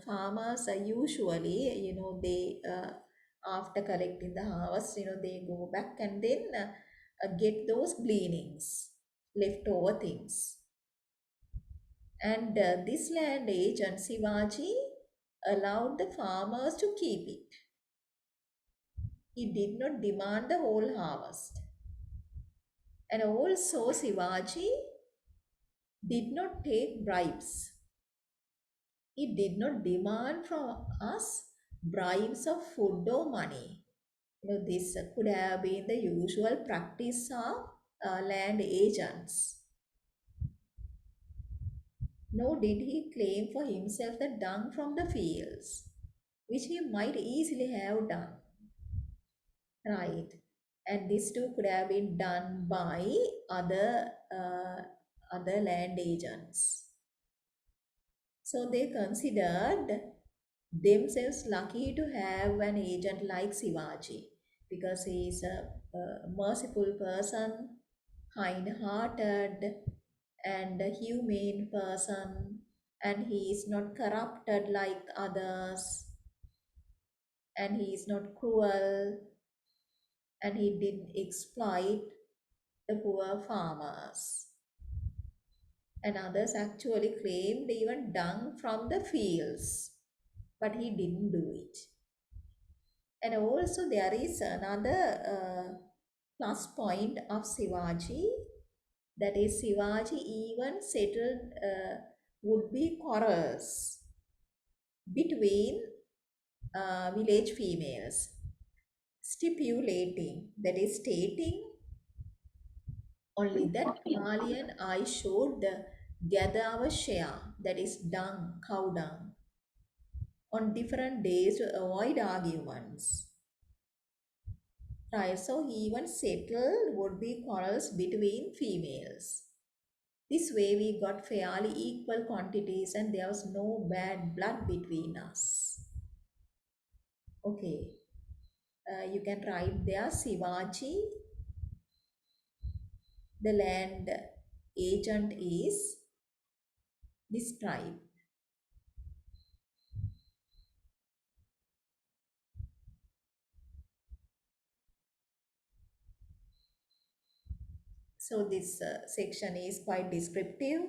farmers are usually, they after collecting the harvest, they go back and then get those gleanings, leftover things. And this land agent Sivaji allowed the farmers to keep it. He did not demand the whole harvest. And also Sivaji did not take bribes. He did not demand from us bribes of food or money. This could have been the usual practice of land agents. Nor did he claim for himself the dung from the fields, which he might easily have done. Right. And this too could have been done by other land agents. So they considered themselves lucky to have an agent like Sivaji because he is a merciful person, kind-hearted, and a humane person, and he is not corrupted like others, and he is not cruel, and he didn't exploit the poor farmers. And others actually claimed even dung from the fields, but he didn't do it. And also there is another plus point of Sivaji, that is Sivaji even settled would-be quarrels between village females. stipulating, that is stating only that Kalian I should gather our share, that is dung, cow dung, on different days to avoid arguments. Right, so he even settled would be quarrels between females. This way we got fairly equal quantities and there was no bad blood between us. Okay, you can write there Sivaji, the land agent is this tribe. So this section is quite descriptive.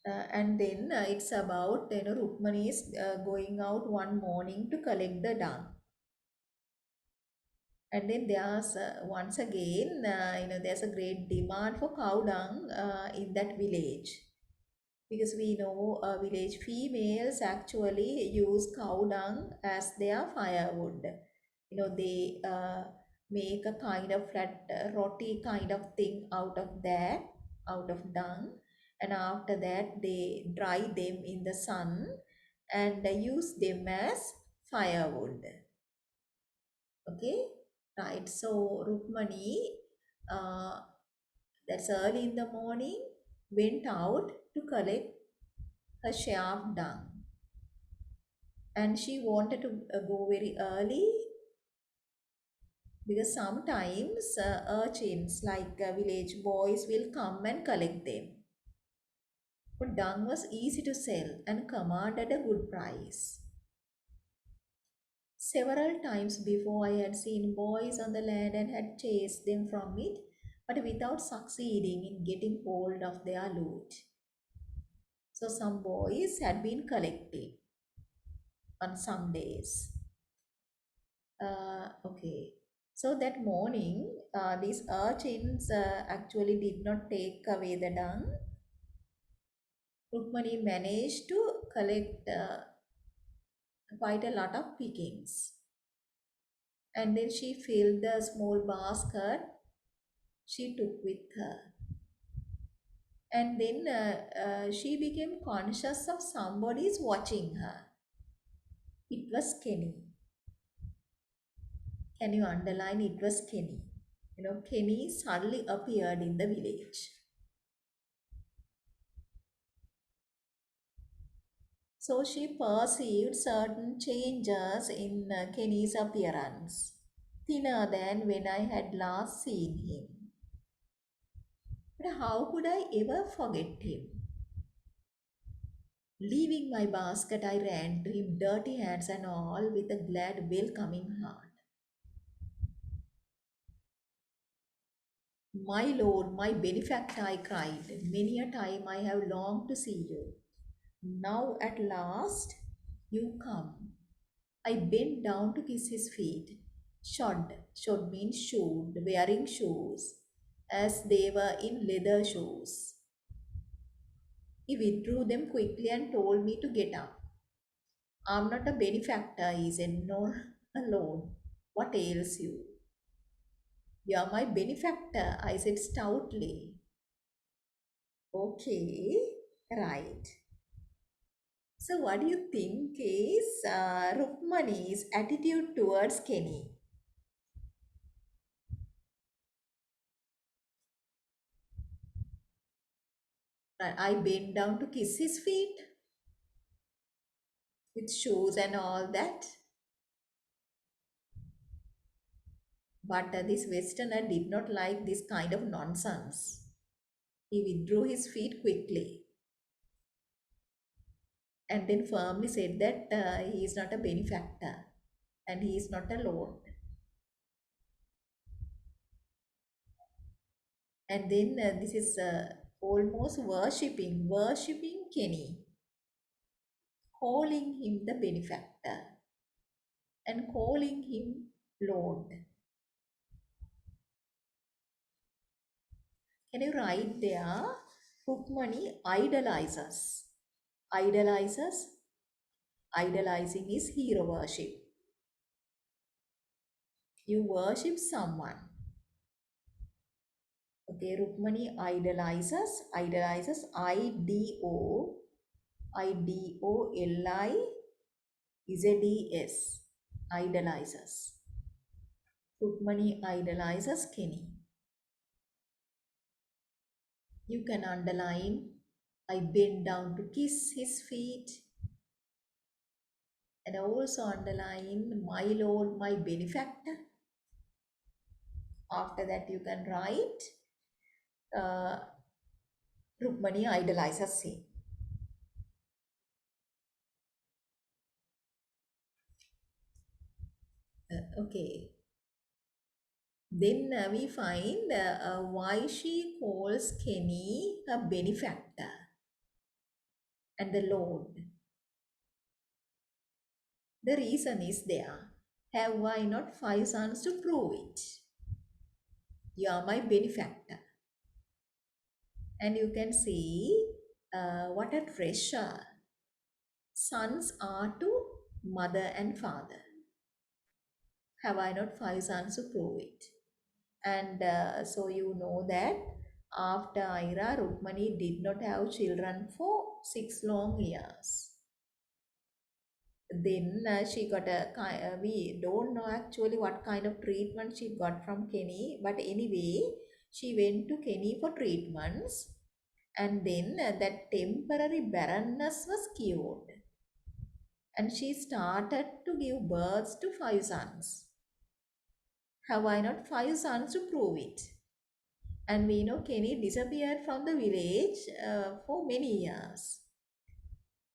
And then it's about Rukmani is going out one morning to collect the dung. And then there's once again there's a great demand for cow dung in that village, because we know village females actually use cow dung as their firewood. They make a kind of flat roti kind of thing out of that, out of dung, and after that they dry them in the sun and use them as firewood. Okay, right. So Rukmani, uh, that's early in the morning, went out to collect her share of dung, and she wanted to go very early because sometimes urchins like village boys will come and collect them. But dung was easy to sell and commanded a good price. Several times before I had seen boys on the land and had chased them from it, but without succeeding in getting hold of their loot. So some boys had been collecting on some days. Okay. So that morning, these urchins actually did not take away the dung. Rukmani managed to collect quite a lot of pickings. And then she filled the small basket she took with her. And then she became conscious of somebody is watching her. It was Kenny. Can you underline it was Kenny? Kenny suddenly appeared in the village. So she perceived certain changes in Kenny's appearance, thinner than when I had last seen him. But how could I ever forget him? Leaving my basket, I ran to him, dirty hands and all, with a glad, welcoming heart. My Lord, my benefactor, I cried. Many a time I have longed to see you. Now at last you come. I bent down to kiss his feet. Shod means shoed, wearing shoes, as they were in leather shoes. He withdrew them quickly and told me to get up. I'm not a benefactor, he said, nor a lord. What ails you? You are my benefactor, I said stoutly. Okay, right. So, what do you think is Rukmani's attitude towards Kenny? I bent down to kiss his feet with shoes and all that. But this Westerner did not like this kind of nonsense. He withdrew his feet quickly and then firmly said that he is not a benefactor and he is not a lord. And then this is almost worshipping Kenny, calling him the benefactor and calling him Lord. Can you write there? Rukmani idolizes. Idolizes. Idolizing is hero worship. You worship someone. Okay, Rukmani idolizes IDOLIZEDS, idolizes. Rukmani idolizes Kenny. You can underline, I bend down to kiss his feet, and also underline, my Lord, my benefactor. After that, you can write, uh, Rukmani idolizes him. Okay. Then we find why she calls Kenny a benefactor and the Lord. The reason is there. Have I not five sons to prove it? You are my benefactor. And you can see what a treasure sons are to mother and father. Have I not five sons to prove it? And so you know that after Ira, Rukmani did not have children for 6 long years. Then she got we don't know actually what kind of treatment she got from Kenny, but anyway, she went to Kenny for treatments, and then that temporary barrenness was cured, and she started to give birth to five sons. Have I not five sons to prove it? And we know Kenny disappeared from the village for many years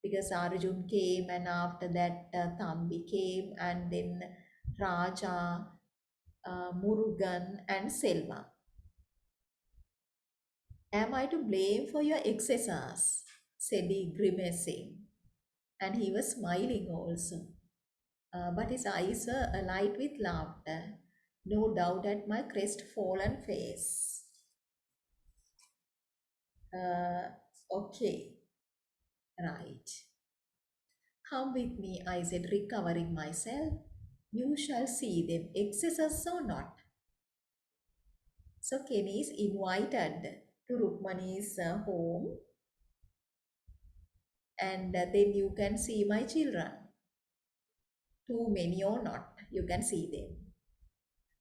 because Arjun came, and after that Thambi came, and then Raja, Murugan, and Selva. Am I to blame for your excesses? Said he, grimacing, and he was smiling also. But his eyes were alight with laughter, no doubt at my crestfallen face. Uh, okay, right. Come with me, I said, recovering myself. You shall see them, excesses or not. So Kenny is invited to Rukmani's home, and then you can see my children. Too many or not, you can see them.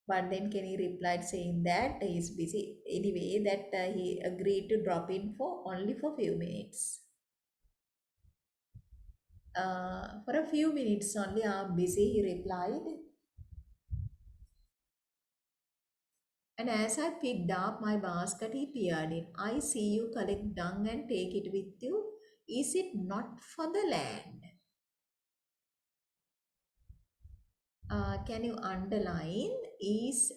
But then Kenny replied saying that he is busy. Anyway, that he agreed to drop in for only for few minutes. For a few minutes only, I'm busy, he replied. And as I picked up my basket, he peered in. I see you collect dung and take it with you. Is it not for the land? Can you underline? Is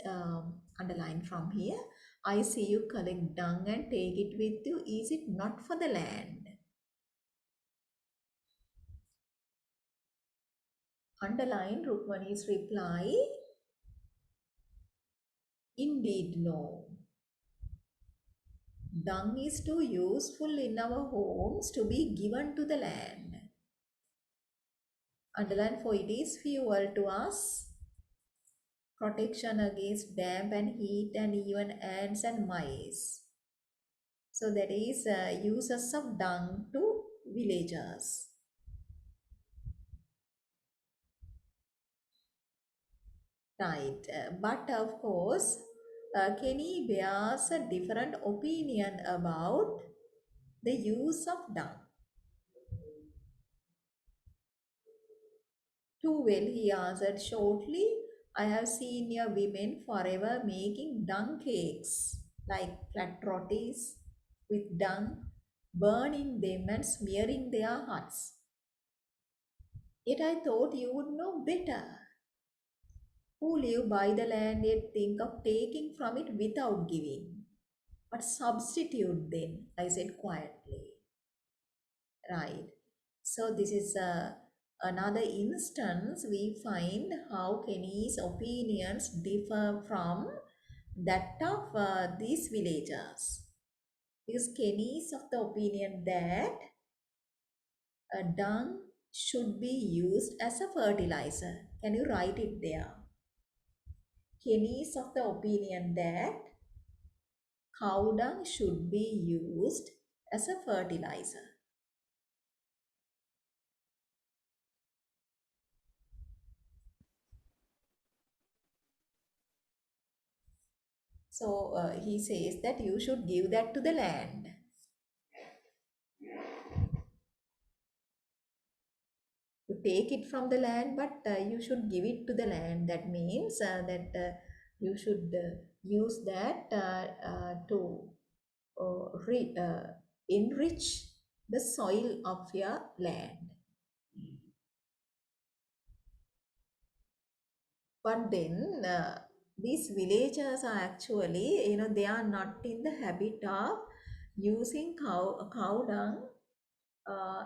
underline from here. I see you collect dung and take it with you. Is it not for the land? Underline Rukmani's reply. Indeed, no. Dung is too useful in our homes to be given to the land. Underline, for it is fuel to us, protection against damp and heat and even ants and mice. So that is uses of dung to villagers. Right. But of course, Kenny bears a different opinion about the use of dung. Too well, he answered shortly. I have seen your women forever making dung cakes, like flat rotis with dung, burning them and smearing their huts. Yet I thought you would know better. Who live by the land yet think of taking from it without giving. But substitute then, I said quietly. Right. So this is another instance we find how Kenny's opinions differ from that of these villagers. Because Kenny is of the opinion that dung should be used as a fertilizer. Can you write it there? Kenny is of the opinion that cow dung should be used as a fertilizer. So he says that you should give that to the land. You take it from the land, but you should give it to the land. That means that you should use that to enrich the soil of your land. But then these villagers are actually, they are not in the habit of using cow dung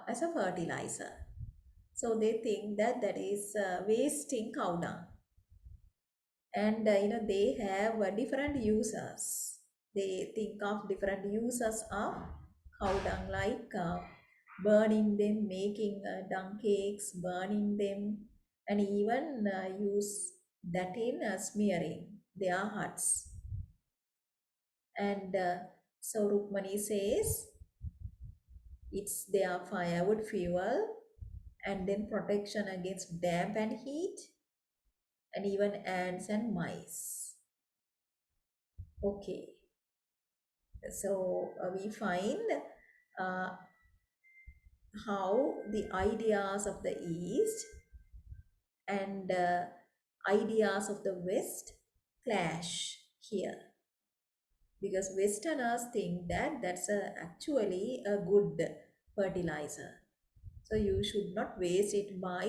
as a fertilizer. So they think that that is wasting cow dung. And they have different uses. They think of different uses of cow dung, like burning them, making dung cakes, burning them, and even use that in smearing their huts. And so Rukmani says it's their firewood fuel, and then protection against damp and heat, and even ants and mice. Okay, so we find uh, how the ideas of the East and ideas of the West clash here, because Westerners think that that's actually a good fertilizer. So you should not waste it by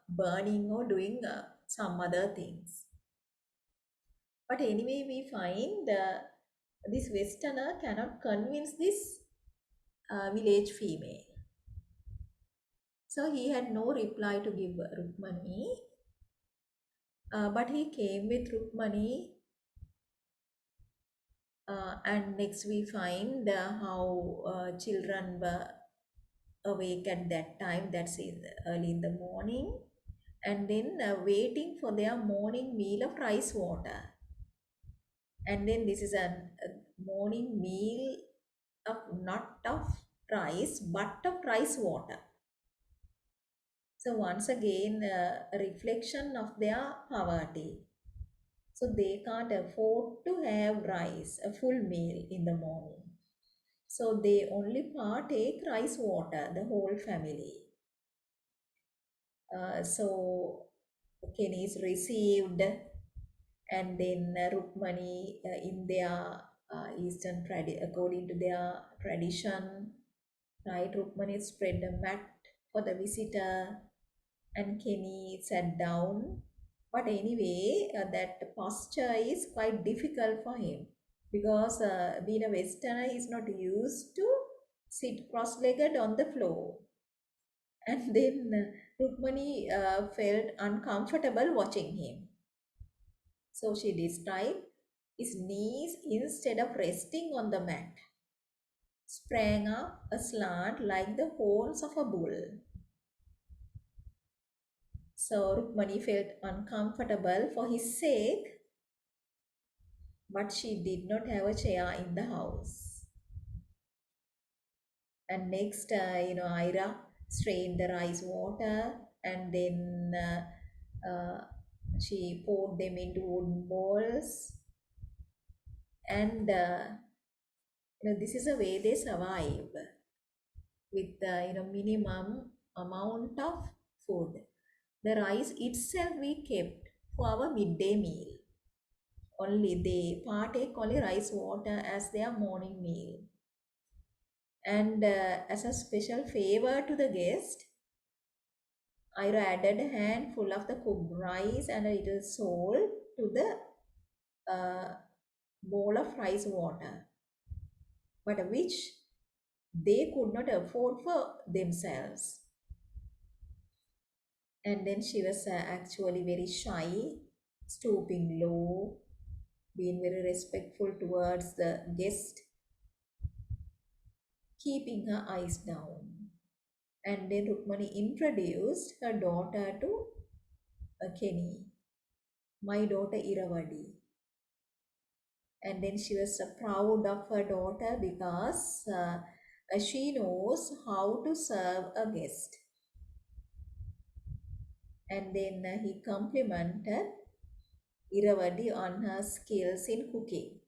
burning or doing some other things. But anyway, we find this Westerner cannot convince this village female. So he had no reply to give Rukmani, but he came with Rukmani. And next we find how children were awake at that time, that's in early in the morning, and then waiting for their morning meal of rice water. And then this is a morning meal of not of rice but of rice water. So once again, a reflection of their poverty. So they can't afford to have rice, a full meal in the morning. So they only partake rice water, the whole family. So Kenny is received, and then Rukmani in their according to their tradition, right? Rukmani spread a mat for the visitor, and Kenny sat down. But anyway, that posture is quite difficult for him, because being a Westerner, is not used to sit cross-legged on the floor. And then Rukmani felt uncomfortable watching him. So she described his knees, instead of resting on the mat, sprang up aslant like the horns of a bull. So Rukmani felt uncomfortable for his sake, but she did not have a chair in the house. And next, Ira strained the rice water, and then she poured them into wooden bowls. And this is a way they survive, with minimum amount of food. The rice itself we kept for our midday meal. Only they partake only rice water as their morning meal. And as a special favor to the guest, Ira added a handful of the cooked rice and a little salt to the bowl of rice water, but which they could not afford for themselves. And then she was actually very shy, stooping low, being very respectful towards the guest, keeping her eyes down. And then Rukmani introduced her daughter to Kenny. my daughter Iravadi. And then she was proud of her daughter because she knows how to serve a guest. And then he complimented Iravadi on her skills in cooking.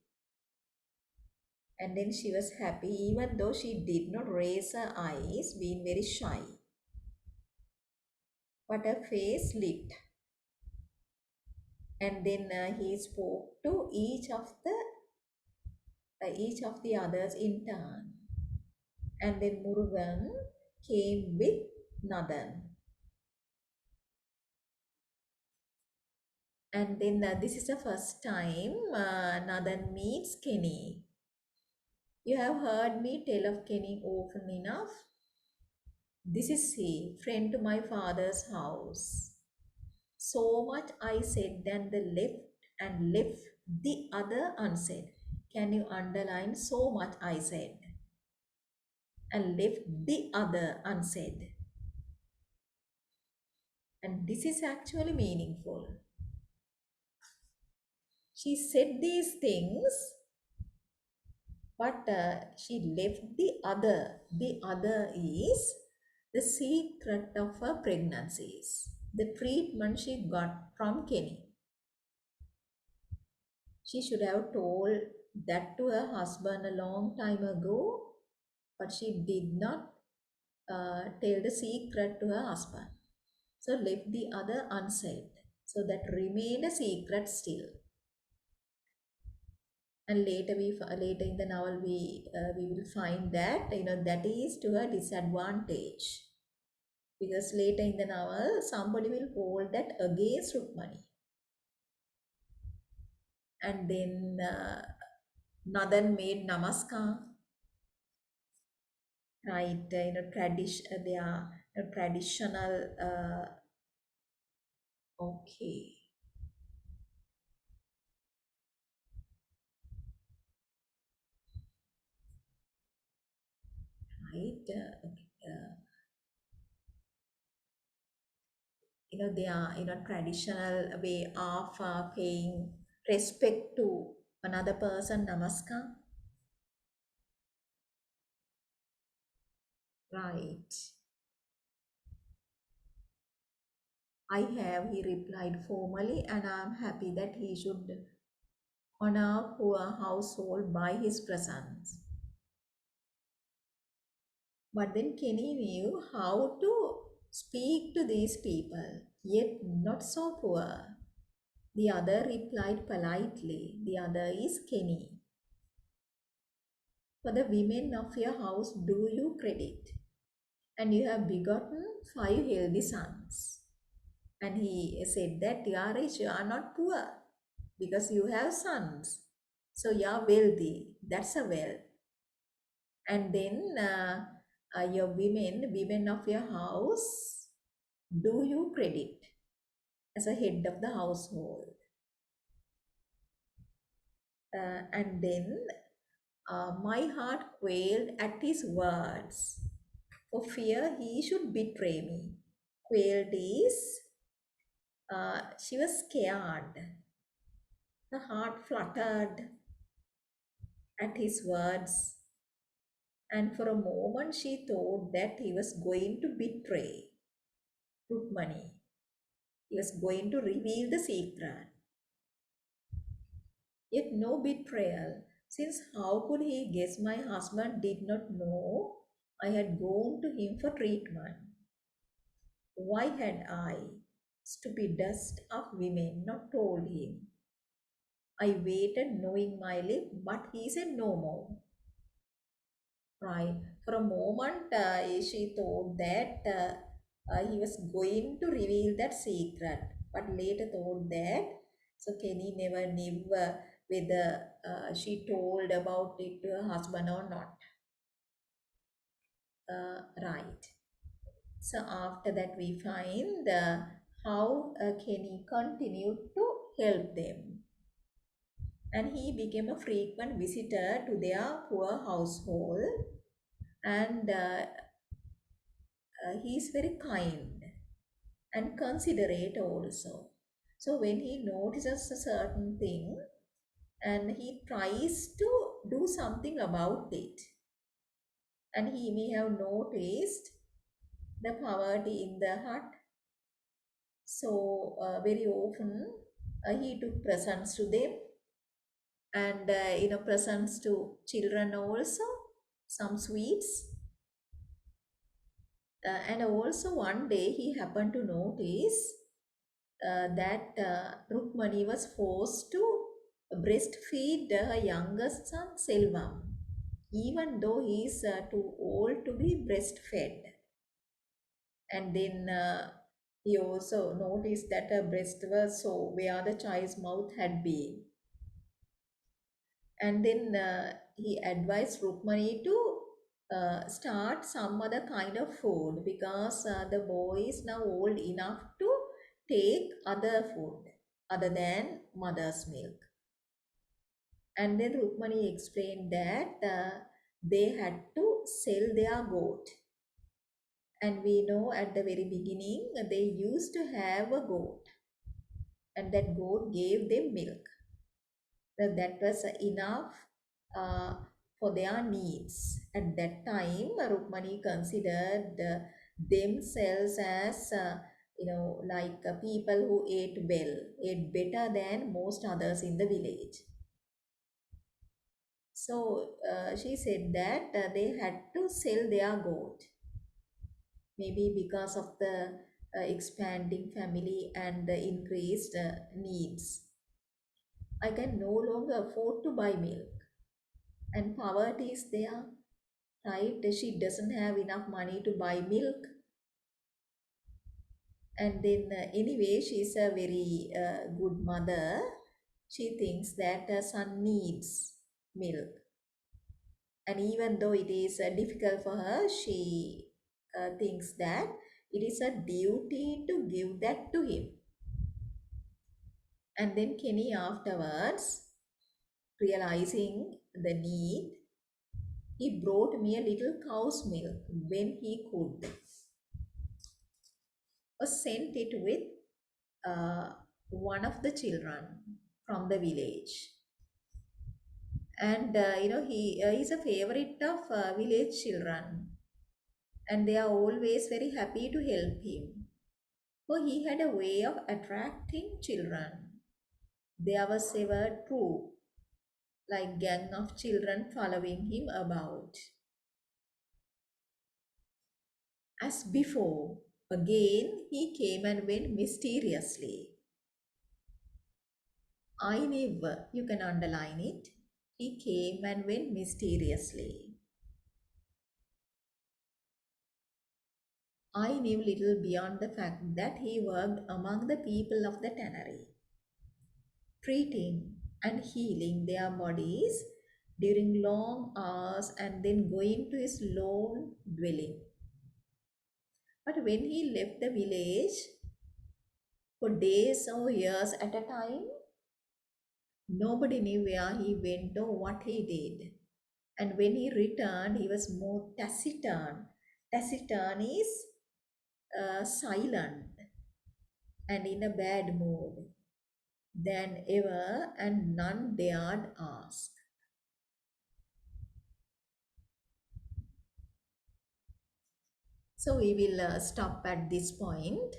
And then she was happy, even though she did not raise her eyes, being very shy. But her face lit. And then he spoke to each of the others in turn. And then Murugan came with Nadan. And then this is the first time Nadan meets Kenny. You have heard me tell of Kenny often enough. This is he, friend to my father's house. So much I said, then the left and left the other unsaid. Can you underline so much I said and left the other unsaid? And this is actually meaningful. She said these things, but she left the other. The other is the secret of her pregnancies, the treatment she got from Kenny. She should have told that to her husband a long time ago, but she did not tell the secret to her husband. So left the other unsaid. So that remained a secret still. And later in the novel we will find that that is to her disadvantage, because later in the novel somebody will hold that against Rukmani. And then Nadan made namaskar, right? Tradition, they are traditional. Okay, right. They are traditional way of paying respect to another person. Namaskar, right? I have, he replied formally, and I am happy that he should honor poor household by his presence. But then Kenny knew how to speak to these people, yet not so poor. The other replied politely. The other is Kenny. For the women of your house do you credit, and you have begotten 5 healthy sons. And he said that you are rich, you are not poor, because you have sons. So you are wealthy. That's a wealth. And then your women of your house, do you credit as a head of the household. And then my heart quailed at his words, for fear he should betray me. Quailed is she was scared. Her heart fluttered at his words, and for a moment she thought that he was going to betray Rukmani. He was going to reveal the secret. Yet no betrayal, since how could he guess my husband did not know I had gone to him for treatment? Why had I, stupidest of women, not told him? I waited knowing my lip, but he said no more. Right. For a moment, she thought that he was going to reveal that secret, but later thought that, so Kenny never knew whether she told about it to her husband or not. Right. So after that, we find how Kenny continued to help them, and he became a frequent visitor to their poor household, and he is very kind and considerate also. So when he notices a certain thing and he tries to do something about it, and he may have noticed the poverty in the hut. So very often he took presents to them, and presents to children also, some sweets. And also one day he happened to notice that Rukmani was forced to breastfeed her youngest son Selvam, even though he is too old to be breastfed. And then he also noticed that her breast was so where the child's mouth had been. And then he advised Rukmani to start some other kind of food, because the boy is now old enough to take other food other than mother's milk. And then Rukmani explained that they had to sell their goat. And we know at the very beginning they used to have a goat, and that goat gave them milk. That was enough uh, for their needs. At that time, Rukmani considered themselves as like people who ate well, ate better than most others in the village. So she said that they had to sell their goat, maybe because of the expanding family and the increased needs. I can no longer afford to buy milk, and poverty is there, right? She doesn't have enough money to buy milk. And then anyway, she's a very good mother. She thinks that her son needs milk, and even though it is difficult for her, she thinks that it is a duty to give that to him. And then Kenny afterwards, realizing the need, he brought me a little cow's milk when he could, or sent it with uh, one of the children from the village. And he is a favorite of village children, and they are always very happy to help him. For he had a way of attracting children. There was ever troop, like gang of children following him about. As before, again he came and went mysteriously. I never, you can underline it. He came and went mysteriously. I knew little beyond the fact that he worked among the people of the tannery, treating and healing their bodies during long hours and then going to his lone dwelling. But when he left the village for days or years at a time, nobody knew where he went or what he did. And when he returned, he was more taciturn. Taciturn is silent and in a bad mood than ever, and none dared ask. So we will stop at this point.